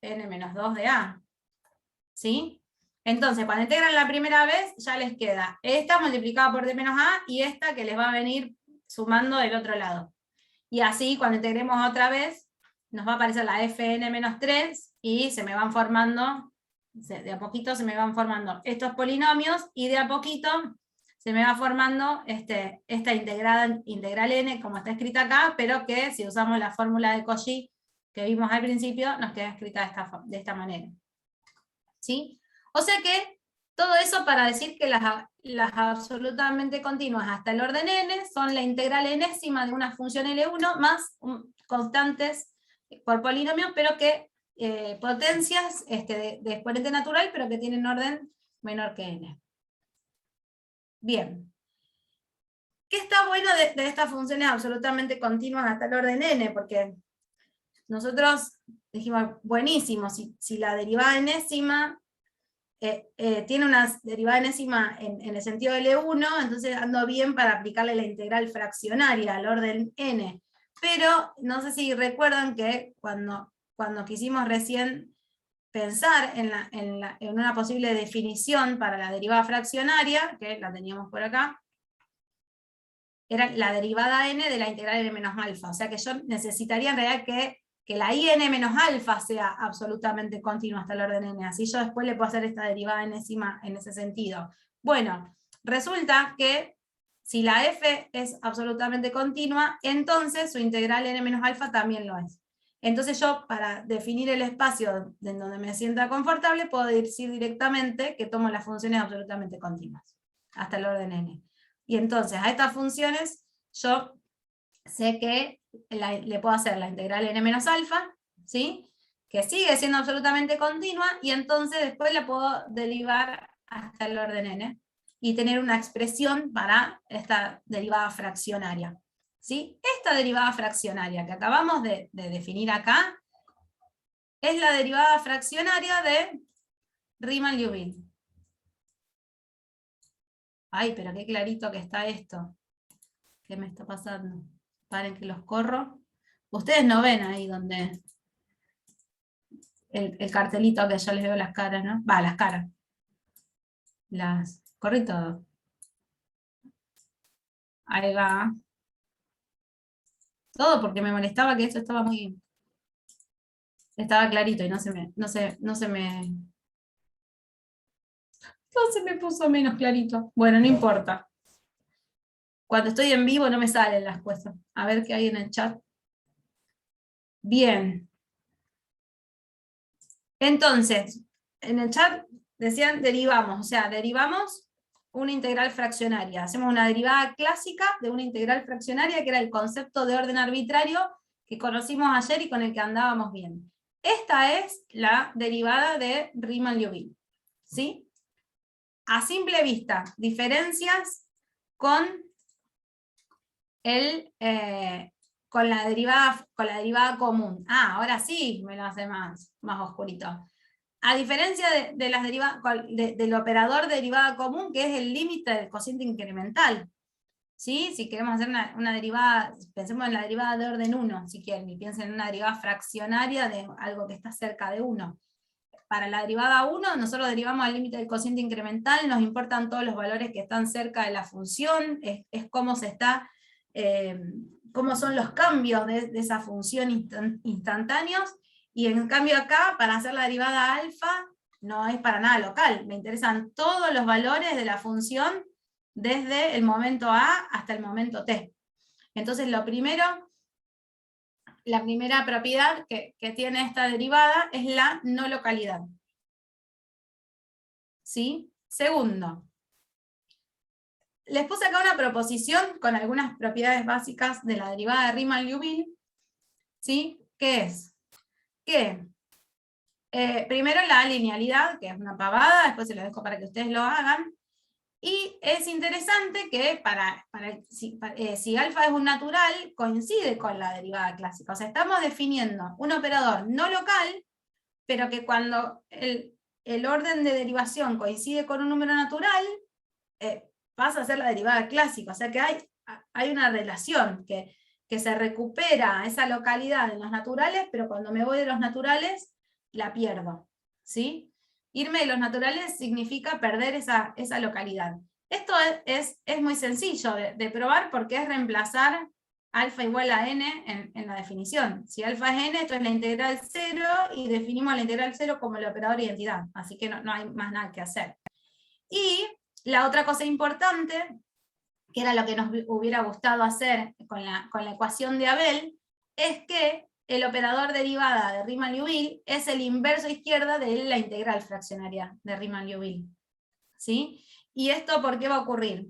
n-2 de a. ¿Sí? Entonces, cuando integran la primera vez, ya les queda esta multiplicada por d menos a, y esta que les va a venir sumando del otro lado. Y así, cuando integremos otra vez, nos va a aparecer la fn-3, y se me van formando, de a poquito se me van formando estos polinomios, y de a poquito se me va formando esta integral n, como está escrita acá, pero que si usamos la fórmula de Cauchy que vimos al principio, nos queda escrita de esta manera. ¿Sí? O sea que todo eso para decir que las absolutamente continuas hasta el orden n son la integral enésima de una función L1 más constantes por polinomios, pero que potencias de exponente natural, pero que tienen orden menor que n. Bien. ¿Qué está bueno de estas funciones absolutamente continuas hasta el orden n? Porque nosotros dijimos, buenísimo, si la derivada enésima tiene una derivada enésima en el sentido de L1, entonces ando bien para aplicarle la integral fraccionaria al orden n. Pero no sé si recuerdan que cuando quisimos recién pensar en una posible definición para la derivada fraccionaria, que la teníamos por acá, era la derivada n de la integral n menos alfa. O sea que yo necesitaría en realidad que la in menos alfa sea absolutamente continua hasta el orden n. Así yo después le puedo hacer esta derivada enésima en ese sentido. Bueno, resulta que si la f es absolutamente continua, entonces su integral n menos alfa también lo es. Entonces yo, para definir el espacio en donde me sienta confortable, puedo decir directamente que tomo las funciones absolutamente continuas, hasta el orden n. Y entonces a estas funciones yo sé que le puedo hacer la integral n menos alfa, ¿sí? Que sigue siendo absolutamente continua, y entonces después la puedo derivar hasta el orden n, y tener una expresión para esta derivada fraccionaria. ¿Sí? Esta derivada fraccionaria que acabamos de definir acá, es la derivada fraccionaria de Riemann-Liouville. Ay, pero qué clarito que está esto. ¿Qué me está pasando? Paren que los corro. Ustedes no ven ahí donde el cartelito que yo les veo las caras, ¿no? Va, las caras. Corrí todo. Ahí va. Todo porque me molestaba que esto estaba clarito y no se me puso menos clarito. Bueno, no importa. Cuando estoy en vivo no me salen las cosas. A ver qué hay en el chat. Bien. Entonces, en el chat decían derivamos, o sea, derivamos una integral fraccionaria. Hacemos una derivada clásica de una integral fraccionaria, que era el concepto de orden arbitrario que conocimos ayer y con el que andábamos bien. Esta es la derivada de Riemann-Liouville, ¿sí? A simple vista, diferencias con con la derivada común. Ah, ahora sí me lo hace más oscurito. A diferencia de las del operador derivada común, que es el límite del cociente incremental. ¿Sí? Si queremos hacer una derivada, pensemos en la derivada de orden 1, si quieren, y piensen en una derivada fraccionaria de algo que está cerca de 1. Para la derivada 1, nosotros derivamos al límite del cociente incremental, nos importan todos los valores que están cerca de la función, es cómo se está, cómo son los cambios de esa función instantáneos, y en cambio acá, para hacer la derivada alfa, no es para nada local, me interesan todos los valores de la función desde el momento A hasta el momento T. Entonces la primera propiedad que tiene esta derivada es la no localidad. ¿Sí? Segundo, les puse acá una proposición con algunas propiedades básicas de la derivada de Riemann-Liouville, ¿sí? ¿Qué es? Que primero la linealidad, que es una pavada, después se lo dejo para que ustedes lo hagan, y es interesante que si alfa es un natural, coincide con la derivada clásica. O sea, estamos definiendo un operador no local, pero que cuando el orden de derivación coincide con un número natural, pasa a ser la derivada clásica. O sea que hay una relación que se recupera esa localidad en los naturales, pero cuando me voy de los naturales, la pierdo. ¿Sí? Irme de los naturales significa perder esa localidad. Esto es muy sencillo de probar, porque es reemplazar alfa igual a n en la definición. Si alfa es n, esto es la integral 0, y definimos la integral 0 como el operador identidad. Así que no hay más nada que hacer. Y la otra cosa importante, que era lo que nos hubiera gustado hacer con la ecuación de Abel, es que el operador derivada de Riemann-Liouville es el inverso a izquierda de la integral fraccionaria de Riemann-Liouville. ¿Sí? ¿Y esto por qué va a ocurrir?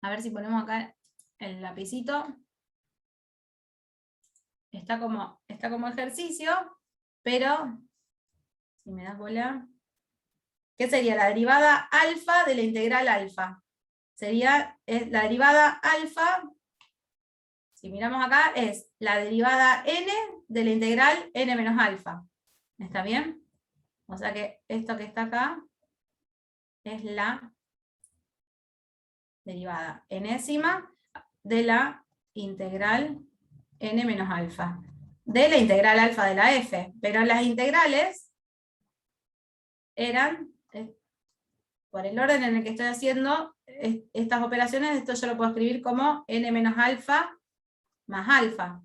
A ver si ponemos acá el lapicito. Está como ejercicio, pero si me das bola, ¿qué sería la derivada alfa de la integral alfa? sería la derivada alfa, si miramos acá, es la derivada n de la integral n menos alfa. ¿Está bien? O sea que esto que está acá es la derivada enésima de la integral n menos alfa. De la integral alfa de la f. Pero las integrales eran, por el orden en el que estoy haciendo estas operaciones, esto yo lo puedo escribir como n menos alfa más alfa.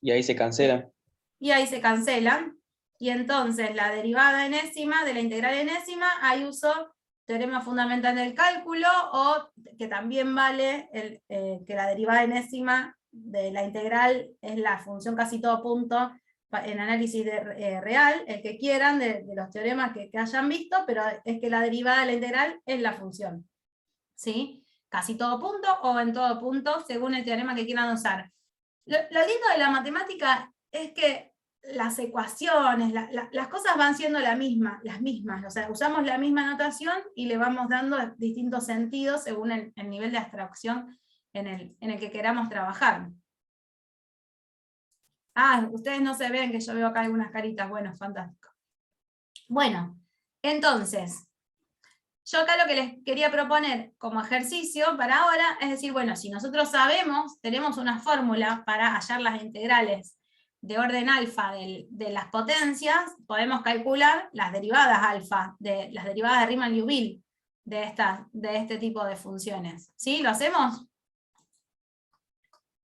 Y ahí se cancela. Y ahí se cancelan. Y entonces la derivada enésima de la integral enésima, ahí uso teorema fundamental del cálculo, o que también vale que la derivada enésima de la integral es la función casi todo punto en análisis real, el que quieran, de los teoremas que hayan visto, pero es que la derivada de la integral es la función. ¿Sí? Casi todo punto o en todo punto, según el teorema que quieran usar. Lo lindo de la matemática es que las ecuaciones, las cosas van siendo las mismas, o sea, usamos la misma notación y le vamos dando distintos sentidos según el nivel de abstracción en el que queramos trabajar. Ah, ustedes no se ven, que yo veo acá algunas caritas, bueno, fantástico. Bueno, entonces, yo acá lo que les quería proponer como ejercicio para ahora es decir, bueno, si nosotros sabemos, tenemos una fórmula para hallar las integrales de orden alfa de las potencias, podemos calcular las derivadas alfa, las derivadas de Riemann-Liouville de este tipo de funciones. ¿Sí? ¿Lo hacemos?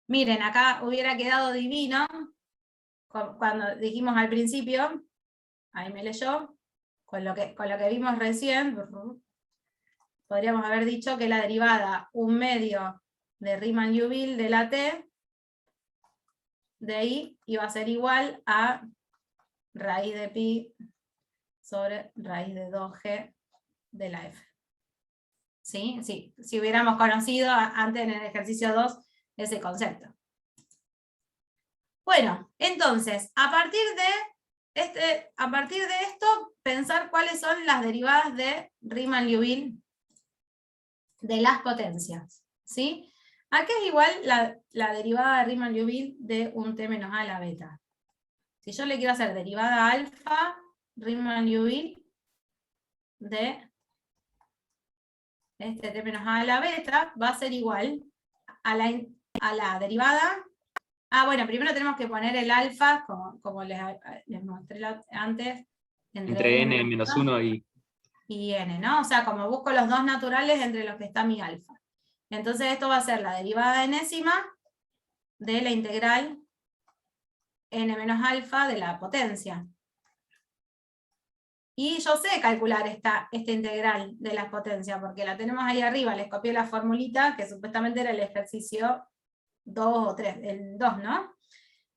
Miren, acá hubiera quedado divino, cuando dijimos al principio, ahí me leyó, con lo que vimos recién, podríamos haber dicho que la derivada 1/2 de Riemann-Liouville de la t, de ahí iba a ser igual a raíz de pi sobre raíz de 2g de la f. ¿Sí? Sí, si hubiéramos conocido antes en el ejercicio 2 ese concepto. Bueno, entonces, a partir de esto, pensar cuáles son las derivadas de Riemann-Liouville de las potencias. ¿Sí? ¿A qué es igual la derivada de Riemann-Liouville de un t menos a a la beta? Si yo le quiero hacer derivada alfa, Riemann-Liouville de este t menos a la beta, va a ser igual a la derivada. Ah, bueno, primero tenemos que poner el alfa, como les mostré antes, Entre n menos 1 y n, ¿no? O sea, como busco los dos naturales entre los que está mi alfa. Entonces esto va a ser la derivada enésima de la integral n menos alfa de la potencia. Y yo sé calcular esta integral de las potencias, porque la tenemos ahí arriba, les copié la formulita, que supuestamente era el ejercicio 2 o 3, el 2, ¿no?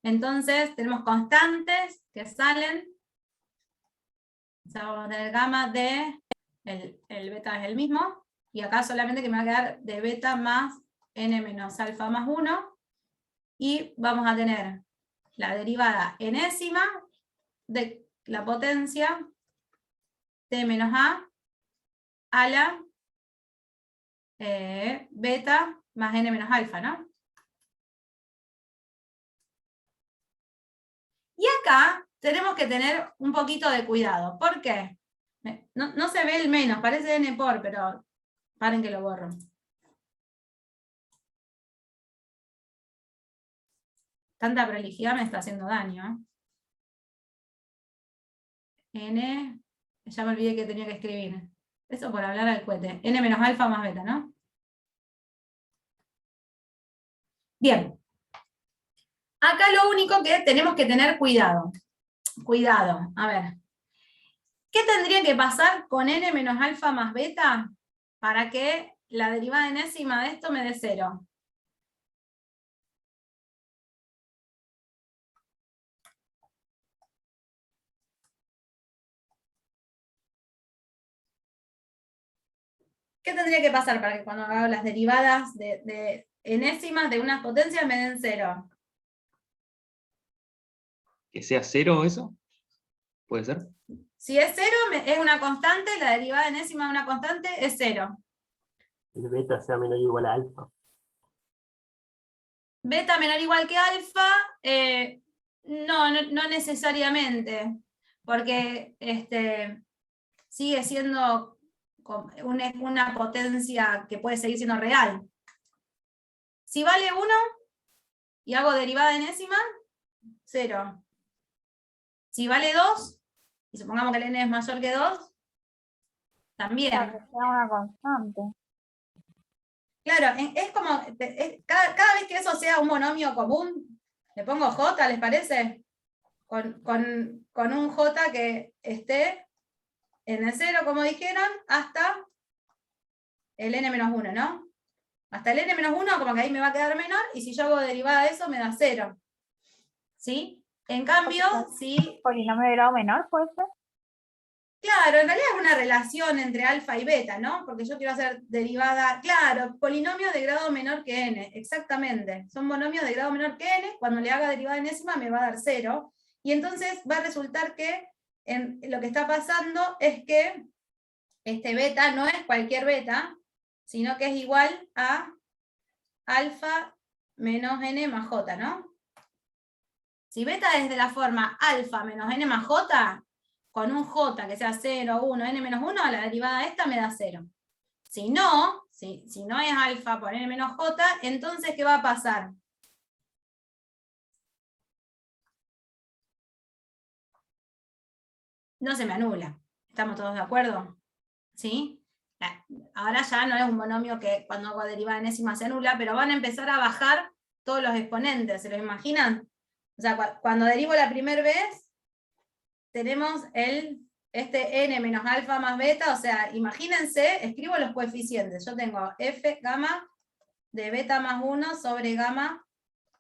Entonces tenemos constantes que salen, o sea, vamos a tener gamma de, el beta es el mismo, y acá solamente que me va a quedar de beta más n menos alfa más 1, y vamos a tener la derivada enésima de la potencia t menos a la beta más n menos alfa, ¿no? Y acá tenemos que tener un poquito de cuidado. ¿Por qué? No se ve el menos, parece n por, pero paren que lo borro. Tanta prolijidad me está haciendo daño. N, ya me olvidé que tenía que escribir. Eso por hablar al cohete. N menos alfa más beta, ¿no? Bien. Acá lo único que tenemos que tener cuidado. Cuidado, a ver. ¿Qué tendría que pasar con n menos alfa más beta para que la derivada enésima de esto me dé 0? ¿Qué tendría que pasar para que cuando haga las derivadas de enésimas de unas potencias me den 0? ¿Que sea 0 eso? ¿Puede ser? Si es 0, es una constante, la derivada enésima de una constante es 0. el beta sea menor o igual a alfa. Beta menor o igual que alfa, no necesariamente, porque sigue siendo una potencia que puede seguir siendo real. Si vale 1 y hago derivada enésima, 0. Si vale 2, y supongamos que el n es mayor que 2, también. Para que sea una constante. Claro, es como, cada vez que eso sea un monomio común, le pongo j, ¿les parece? Con un j que esté en el 0, como dijeron, hasta el n-1, ¿no? Hasta el n-1, como que ahí me va a quedar menor, y si yo hago derivada de eso, me da 0. ¿Sí? En cambio, si... Polinomio de grado menor, ¿puede ser? Claro, en realidad es una relación entre alfa y beta, ¿no? Porque yo quiero hacer derivada, claro, polinomio de grado menor que n, exactamente. Son monomios de grado menor que n, cuando le haga derivada enésima me va a dar 0. Y entonces va a resultar que lo que está pasando es que este beta no es cualquier beta, sino que es igual a alfa menos n más j, ¿no? Si beta es de la forma alfa menos n más j, con un j que sea 0, 1, n menos 1, la derivada de esta me da 0. Si no es alfa por n menos j, entonces ¿qué va a pasar? No se me anula. ¿Estamos todos de acuerdo? ¿Sí? Ahora ya no es un monomio que cuando hago derivada enésima se anula, pero van a empezar a bajar todos los exponentes, ¿se lo imaginan? O sea, cuando derivo la primera vez, tenemos este n menos alfa más beta, o sea, imagínense, escribo los coeficientes. Yo tengo f gamma de beta más 1 sobre gamma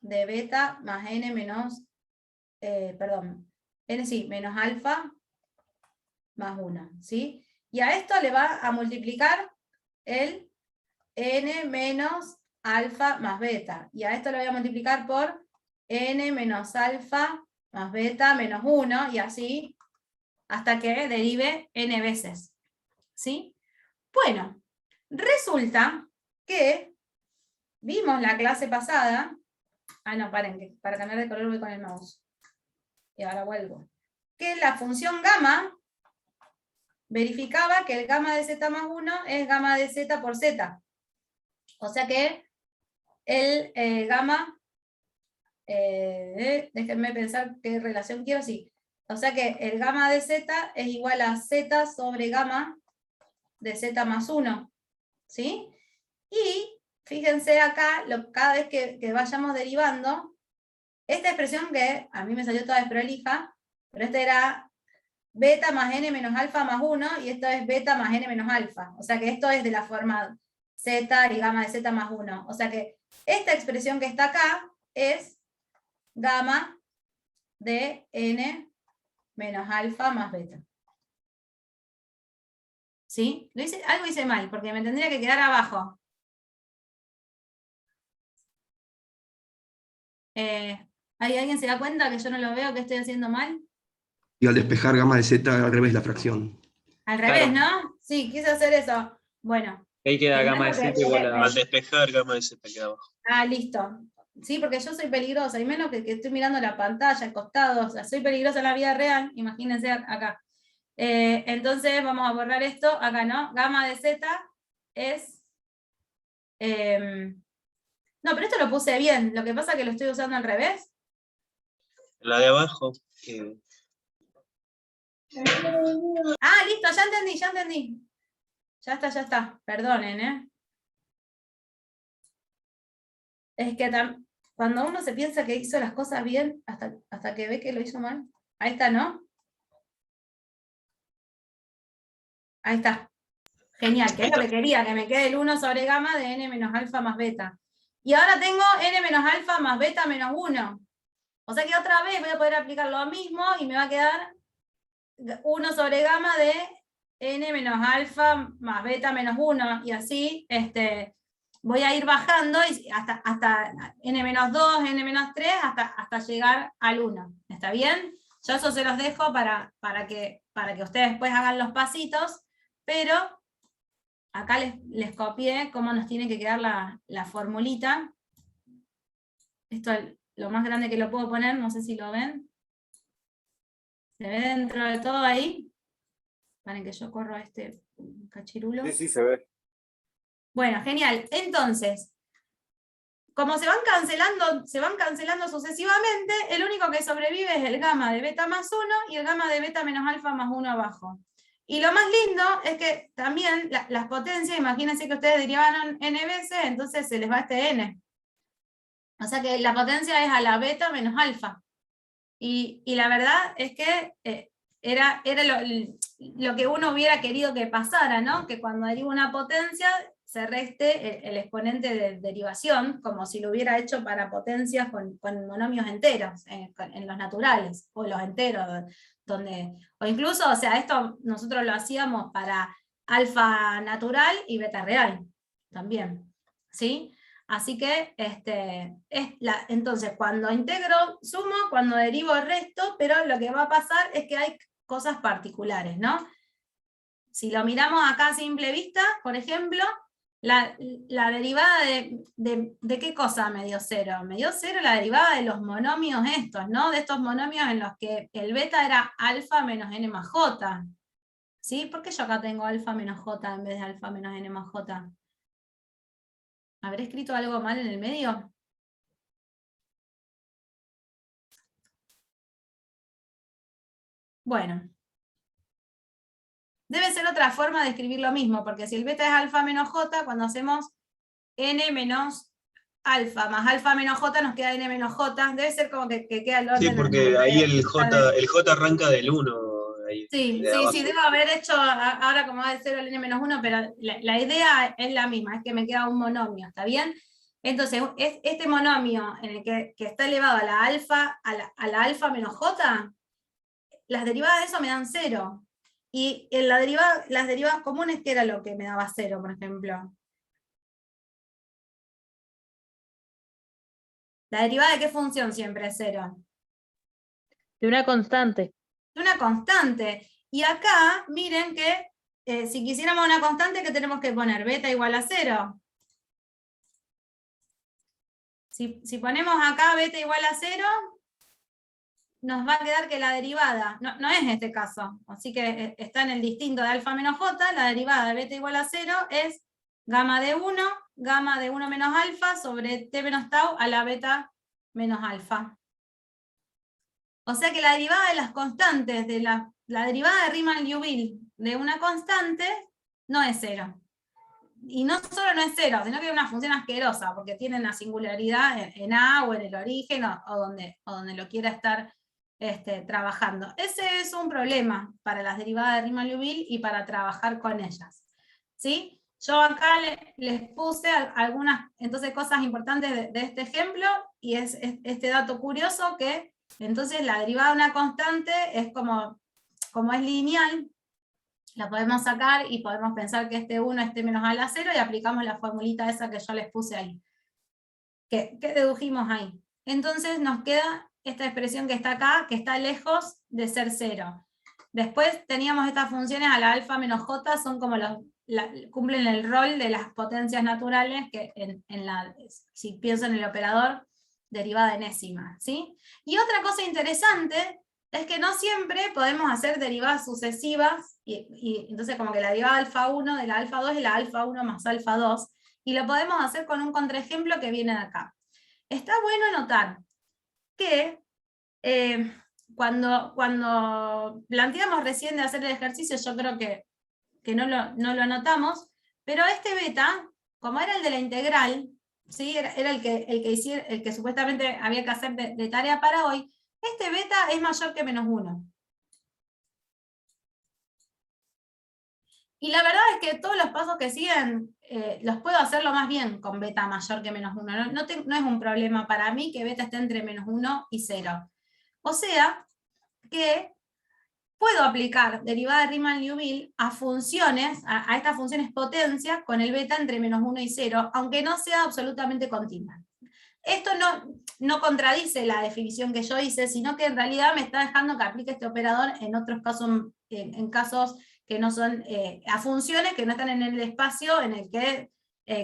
de beta más n menos, menos alfa más 1, ¿sí? Y a esto le va a multiplicar el n menos alfa más beta. Y a esto lo voy a multiplicar por n menos alfa más beta menos 1, y así hasta que derive n veces. ¿Sí? Bueno, resulta que vimos la clase pasada. No, paren, que para cambiar de color voy con el mouse. Y ahora vuelvo. Que la función gamma verificaba que el gamma de z más 1 es gamma de z por z. O sea que el gamma, déjenme pensar qué relación quiero, sí. O sea que el gamma de z es igual a z sobre gamma de z más 1. ¿Sí? Y fíjense acá, cada vez que vayamos derivando, esta expresión que a mí me salió toda desprolija, pero esta era beta más n menos alfa más 1, y esto es beta más n menos alfa. O sea que esto es de la forma z y gamma de z más 1. O sea que esta expresión que está acá es gamma de n menos alfa más beta. ¿Sí? Algo hice mal, porque me tendría que quedar abajo. ¿Hay alguien se da cuenta que yo no lo veo, que estoy haciendo mal? Y al despejar gamma de z, al revés la fracción. Al revés, Claro. ¿no? Sí, quise hacer eso. Bueno. Ahí queda gamma de z igual a... Al despejar gamma de z queda abajo. Listo. Sí, porque yo soy peligrosa, y menos que estoy mirando la pantalla, al costado, o sea, soy peligrosa en la vida real, imagínense acá. Entonces vamos a borrar esto, acá, ¿no? Gamma de z es... no, pero esto lo puse bien, lo que pasa es que lo estoy usando al revés. La de abajo. Listo, ya entendí. Ya está, perdonen, Es que cuando uno se piensa que hizo las cosas bien, hasta que ve que lo hizo mal. Ahí está, ¿no? Ahí está. Genial, que es lo que quería, que me quede el 1 sobre gamma de n menos alfa más beta. Y ahora tengo n menos alfa más beta menos 1. O sea que otra vez voy a poder aplicar lo mismo y me va a quedar 1 sobre gamma de n menos alfa más beta menos 1. Y así voy a ir bajando hasta n menos 2, n menos 3, hasta llegar al 1. ¿Está bien? Yo eso se los dejo para que ustedes después hagan los pasitos, pero acá les copié cómo nos tiene que quedar la formulita. Esto es lo más grande que lo puedo poner, no sé si lo ven. ¿Se ve dentro de todo ahí? Para que yo corro este cachirulo. Sí, sí, se ve. Bueno, genial. Entonces, como se van cancelando sucesivamente, el único que sobrevive es el gamma de beta más 1 y el gamma de beta menos alfa más 1 abajo. Y lo más lindo es que también las potencias, imagínense que ustedes derivaron n veces, entonces se les va este n. O sea que la potencia es a la beta menos alfa. Y la verdad es que era lo que uno hubiera querido que pasara, ¿no? Que cuando deriva una potencia se reste el exponente de derivación, como si lo hubiera hecho para potencias con monomios enteros, en los naturales, o los enteros, o incluso, o sea, esto nosotros lo hacíamos para alfa natural y beta real, también, ¿sí? Así que, entonces, cuando integro, sumo, cuando derivo, resto, pero lo que va a pasar es que hay cosas particulares, ¿no? Si lo miramos acá a simple vista, por ejemplo, la derivada de qué cosa me dio cero. Me dio cero la derivada de los monomios estos, ¿no? De estos monomios en los que el beta era alfa menos n más j. ¿Sí? ¿Por qué yo acá tengo alfa menos j en vez de alfa menos n más j? ¿Habré escrito algo mal en el medio? Bueno. Debe ser otra forma de escribir lo mismo, porque si el beta es alfa menos j, cuando hacemos n menos alfa más alfa menos j, nos queda n menos j. Debe ser como que queda el orden. Sí, porque ahí el J arranca del 1. Sí, debo haber hecho ahora como va de 0 al n-1, pero la idea es la misma, es que me queda un monomio, ¿está bien? Entonces, este monomio en el que está elevado a la alfa menos j, las derivadas de eso me dan 0. Y en las derivadas comunes, ¿qué era lo que me daba 0, por ejemplo? ¿La derivada de qué función siempre es 0? De una constante. De una constante. Y acá, miren que si quisiéramos una constante, ¿qué tenemos que poner? Beta igual a 0. Si ponemos acá beta igual a 0, nos va a quedar que la derivada, no es este caso, así que está en el distinto de alfa menos j, la derivada de beta igual a 0 es gamma de 1 menos alfa sobre t menos tau a la beta menos alfa. O sea que la derivada de las constantes, de la derivada de Riemann-Liouville de una constante, no es 0. Y no solo no es 0, sino que es una función asquerosa, porque tiene una singularidad en A o en el origen, o donde lo quiera estar trabajando. Ese es un problema para las derivadas de Riemann-Liouville y para trabajar con ellas. ¿Sí? Yo acá les puse algunas entonces, cosas importantes de este ejemplo, y es este dato curioso que entonces la derivada de una constante es como es lineal, la podemos sacar y podemos pensar que este 1 esté menos a la 0 y aplicamos la formulita esa que yo les puse ahí. ¿Qué dedujimos ahí? Entonces nos queda esta expresión que está acá, que está lejos de ser 0. Después teníamos estas funciones a la alfa menos j, son como cumplen el rol de las potencias naturales, que si pienso en el operador, derivada enésima, ¿sí? Y otra cosa interesante es que no siempre podemos hacer derivadas sucesivas, y entonces como que la derivada alfa 1 de la alfa 2 es la alfa 1 más alfa 2, y lo podemos hacer con un contraejemplo que viene de acá. Está bueno notar que cuando planteamos recién de hacer el ejercicio, yo creo que no lo anotamos, pero este beta, como era el de la integral, ¿sí? Era el que supuestamente había que hacer de tarea para hoy, este beta es mayor que menos 1. Y la verdad es que todos los pasos que siguen los puedo hacerlo más bien con beta mayor que menos 1. No es un problema para mí que beta esté entre menos 1 y 0. O sea que puedo aplicar derivada de Riemann-Liouville a funciones, a estas funciones potencias con el beta entre menos 1 y 0, aunque no sea absolutamente continua. Esto no contradice la definición que yo hice, sino que en realidad me está dejando que aplique este operador en otros casos, en casos que no son, a funciones que no están en el espacio en el que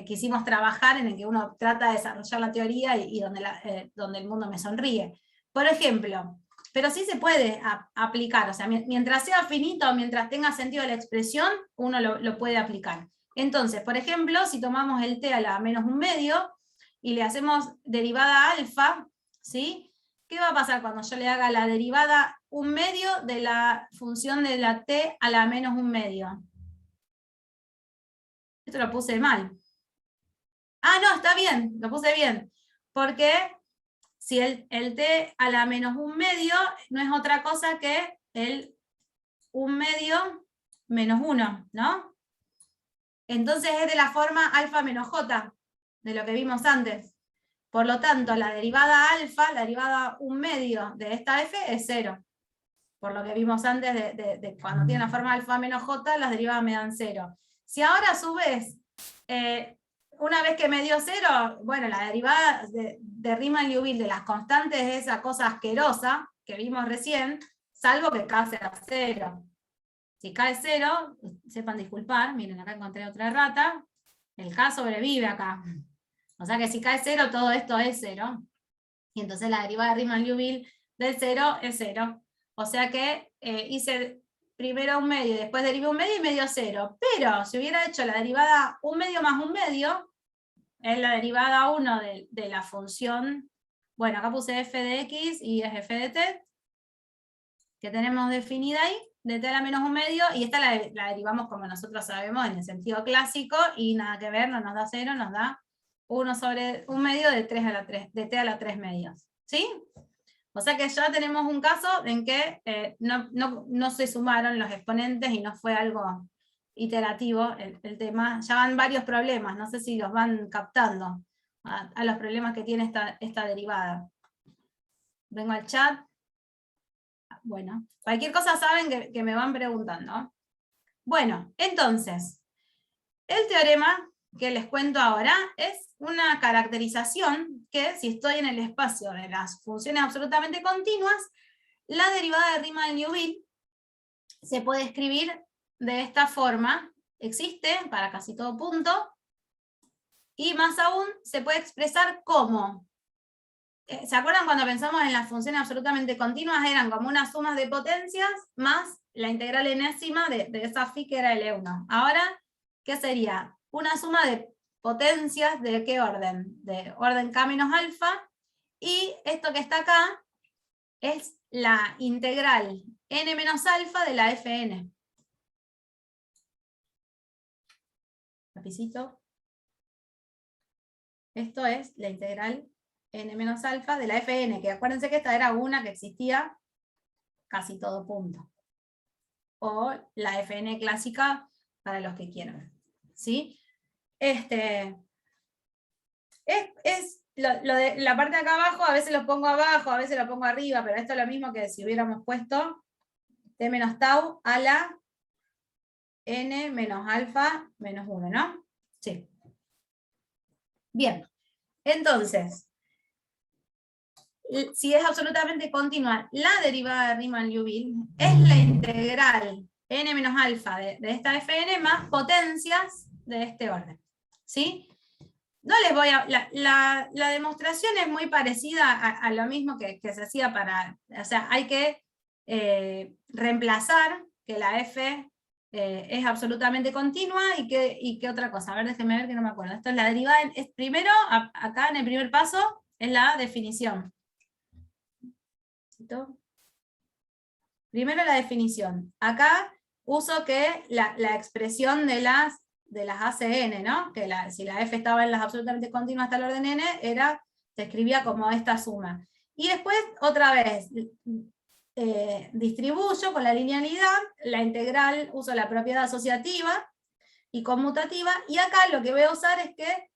quisimos trabajar, en el que uno trata de desarrollar la teoría y donde el mundo me sonríe. Por ejemplo, pero sí se puede aplicar, o sea, mientras sea finito, mientras tenga sentido la expresión, uno lo puede aplicar. Entonces, por ejemplo, si tomamos el t a la menos 1/2 y le hacemos derivada alfa, ¿sí? ¿Qué va a pasar cuando yo le haga la derivada 1/2 de la función de la t a la menos 1/2? Esto lo puse mal. Ah, no, está bien, lo puse bien. Porque si el t a la menos 1/2 no es otra cosa que el 1/2 menos 1, ¿no? Entonces es de la forma alfa menos j, de lo que vimos antes. Por lo tanto, la derivada alfa, la derivada 1/2 de esta f es 0. Por lo que vimos antes de cuando tiene la forma alfa menos j, las derivadas me dan 0. Si ahora a su vez, una vez que me dio 0, bueno, la derivada de Riemann-Liouville de las constantes es esa cosa asquerosa que vimos recién, salvo que k sea 0. Si k es 0, sepan disculpar, miren, acá encontré otra errata, el k sobrevive acá. O sea que si k es 0, todo esto es 0. Y entonces la derivada de Riemann-Liouville del 0 es 0. O sea que hice primero 1/2 y después derivé 1/2 y me dio 0. Pero si hubiera hecho la derivada 1/2 más 1/2, es la derivada 1 de la función, bueno, acá puse f de x y es f de t, que tenemos definida ahí, de t a la menos 1/2, y esta la derivamos como nosotros sabemos en el sentido clásico, y nada que ver, no nos da 0, nos da 1 sobre 1/2 de t a la 3/2. ¿Sí? O sea que ya tenemos un caso en que no se sumaron los exponentes y no fue algo iterativo el tema. Ya van varios problemas, no sé si los van captando a los problemas que tiene esta derivada. Vengo al chat. Bueno, cualquier cosa saben que me van preguntando. Bueno, entonces, el teorema que les cuento ahora es una caracterización que, si estoy en el espacio de las funciones absolutamente continuas, la derivada de Riemann-Liouville se puede escribir de esta forma. Existe para casi todo punto, y más aún se puede expresar como, ¿se acuerdan cuando pensamos en las funciones absolutamente continuas? Eran como unas sumas de potencias más la integral enésima de esa phi que era L1. Ahora, ¿qué sería? Una suma de potencias, ¿de qué orden? De orden k menos alfa, y esto que está acá es la integral n menos alfa de la fn. Lapicito. Esto es la integral n menos alfa de la fn, que acuérdense que esta era una que existía casi todo punto. O la fn clásica para los que quieran. ¿Sí? Lo de la parte de acá abajo, a veces lo pongo abajo, a veces lo pongo arriba, pero esto es lo mismo que si hubiéramos puesto t menos tau a la n menos alfa menos 1, ¿no? Sí. Bien, entonces, si es absolutamente continua, la derivada de Riemann-Liouville es la integral n menos alfa de esta fn más potencias de este orden. ¿Sí? No les voy a... La demostración es muy parecida a lo mismo que se hacía para... O sea, hay que reemplazar que la f es absolutamente continua y que otra cosa. A ver, déjenme ver que no me acuerdo. Esto es la derivada... primero, acá en el primer paso, es la definición. Primero la definición. Acá uso que la expresión de las ACN, ¿no? Que si la f estaba en las absolutamente continuas hasta el orden n, se escribía como esta suma. Y después, otra vez, distribuyo con la linealidad, la integral, uso la propiedad asociativa y conmutativa, y acá lo que voy a usar es que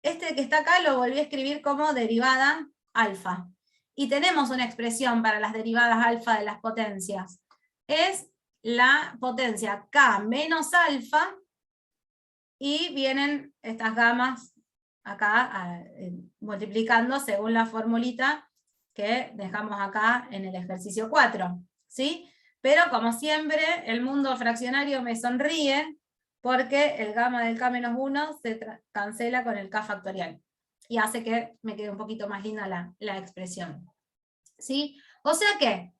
este que está acá lo volví a escribir como derivada alfa. Y tenemos una expresión para las derivadas alfa de las potencias. Es la potencia k menos alfa, y vienen estas gamas acá multiplicando según la formulita que dejamos acá en el ejercicio 4. ¿Sí? Pero como siempre, el mundo fraccionario me sonríe porque el gamma del k-1 se cancela con el k factorial. Y hace que me quede un poquito más linda la expresión. ¿Sí? O sea que,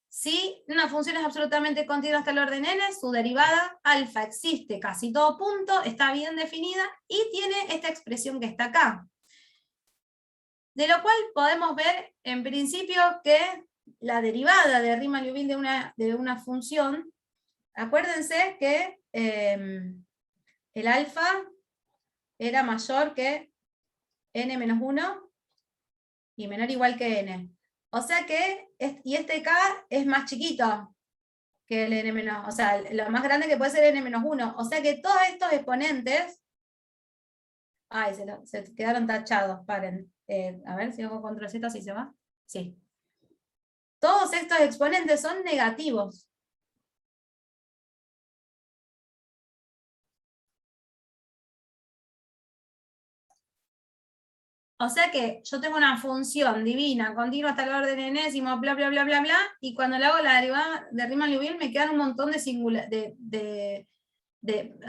si una función es absolutamente continua hasta el orden n, su derivada alfa existe casi todo punto, está bien definida y tiene esta expresión que está acá. De lo cual podemos ver en principio que la derivada de Riemann-Liouville de una función, acuérdense que el alfa era mayor que n-1 y menor o igual que n. O sea que, y este k es más chiquito que el n-, o sea, lo más grande que puede ser n-1. O sea que todos estos exponentes, ay, se quedaron tachados, paren. A ver si hago control Z, si se va. Sí. Todos estos exponentes son negativos. O sea que yo tengo una función divina, continua hasta el orden enésimo, bla, bla, bla, bla, bla, y cuando le hago la derivada de Riemann-Liouville me quedan un montón o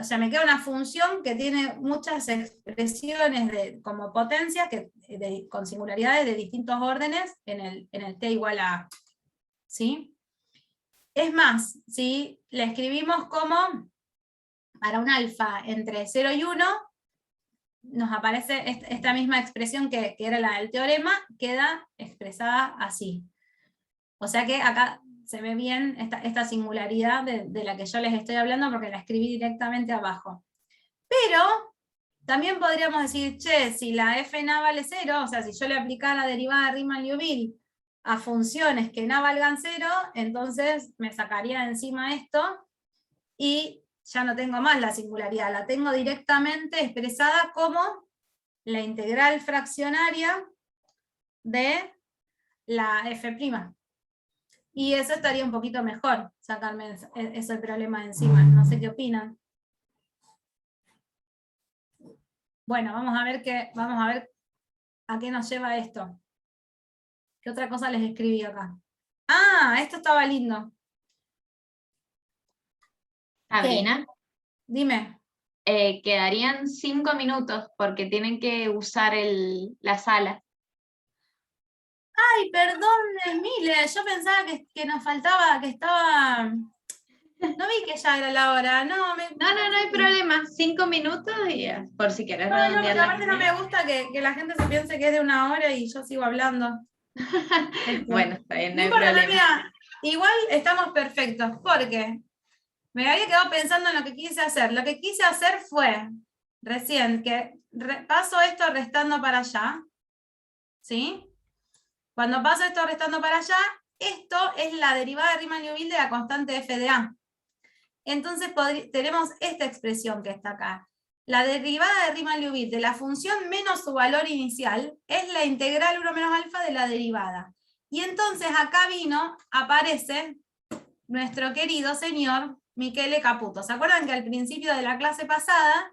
sea, me queda una función que tiene muchas expresiones como potencias con singularidades de distintos órdenes en el t igual a a. ¿Sí? Es más, ¿sí? Le escribimos como para un alfa entre 0 y 1, nos aparece esta misma expresión que era la del teorema, queda expresada así. O sea que acá se ve bien esta singularidad de la que yo les estoy hablando porque la escribí directamente abajo. Pero también podríamos decir, che, si la f_n vale 0, o sea, si yo le aplicara la derivada de Riemann-Liouville a funciones que n valgan 0, entonces me sacaría de encima esto y ya no tengo más la singularidad, la tengo directamente expresada como la integral fraccionaria de la f'. Y eso estaría un poquito mejor, sacarme ese problema de encima. No sé qué opinan. Bueno, vamos a ver a qué nos lleva esto. ¿Qué otra cosa les escribí acá? Ah, esto estaba lindo. Sabrina, Dime. quedarían 5 minutos porque tienen que usar la sala. Ay, perdón, Emilia, yo pensaba que nos faltaba, que estaba... No vi que ya era la hora, no. No hay problema, 5 minutos y ya, por si quieres No, redondear porque la aparte no me gusta que la gente se piense que es de 1 hora y yo sigo hablando. Bueno, está bien, no No hay importa, problema. mira, igual estamos perfectos, porque me había quedado pensando en lo que quise hacer. Lo que quise hacer fue, recién, que paso esto restando para allá, ¿sí? Cuando paso esto restando para allá, esto es la derivada de Riemann-Liouville de la constante f de a. Entonces tenemos esta expresión que está acá. La derivada de Riemann-Liouville de la función menos su valor inicial es la integral 1 menos alfa de la derivada. Y entonces acá aparece nuestro querido señor Michele Caputo. ¿Se acuerdan que al principio de la clase pasada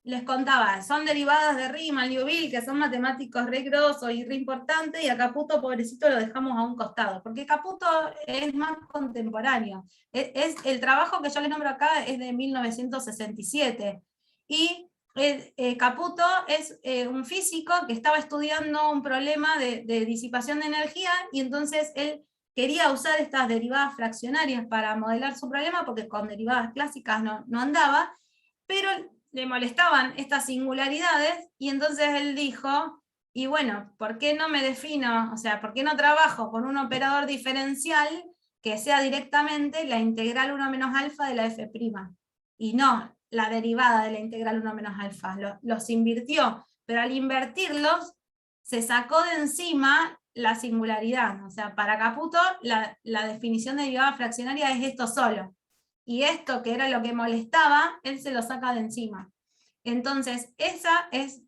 les contaba, son derivadas de Riemann-Liouville, que son matemáticos re grosos y re importantes, y a Caputo, pobrecito, lo dejamos a un costado, porque Caputo es más contemporáneo. El trabajo que yo les nombro acá es de 1967, y Caputo es un físico que estaba estudiando un problema de disipación de energía, y entonces él quería usar estas derivadas fraccionarias para modelar su problema, porque con derivadas clásicas no andaba, pero le molestaban estas singularidades, y entonces él dijo, y bueno, ¿por qué no me defino, o sea, por qué no trabajo con un operador diferencial que sea directamente la integral 1 menos alfa de la f', y no la derivada de la integral 1 menos alfa? Los invirtió, pero al invertirlos se sacó de encima la singularidad. O sea, para Caputo la definición de derivada fraccionaria es esto solo. Y esto, que era lo que molestaba, él se lo saca de encima. Entonces, esa es,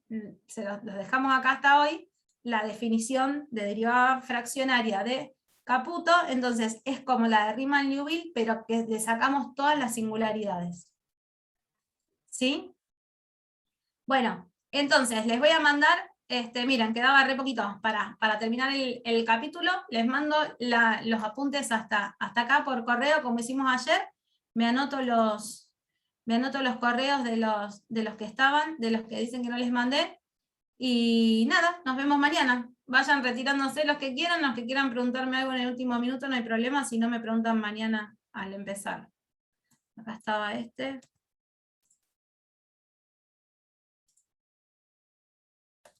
se lo dejamos acá hasta hoy, la definición de derivada fraccionaria de Caputo. Entonces, es como la de Riemann-Liouville, pero que le sacamos todas las singularidades. ¿Sí? Bueno, entonces, les voy a mandar miren, quedaba re poquito para terminar el capítulo. Les mando los apuntes hasta acá por correo, como hicimos ayer. Me anoto los correos de los que estaban, de los que dicen que no les mandé. Y nada, nos vemos mañana. Vayan retirándose los que quieran preguntarme algo en el último minuto, no hay problema, si no me preguntan mañana al empezar. Acá estaba este.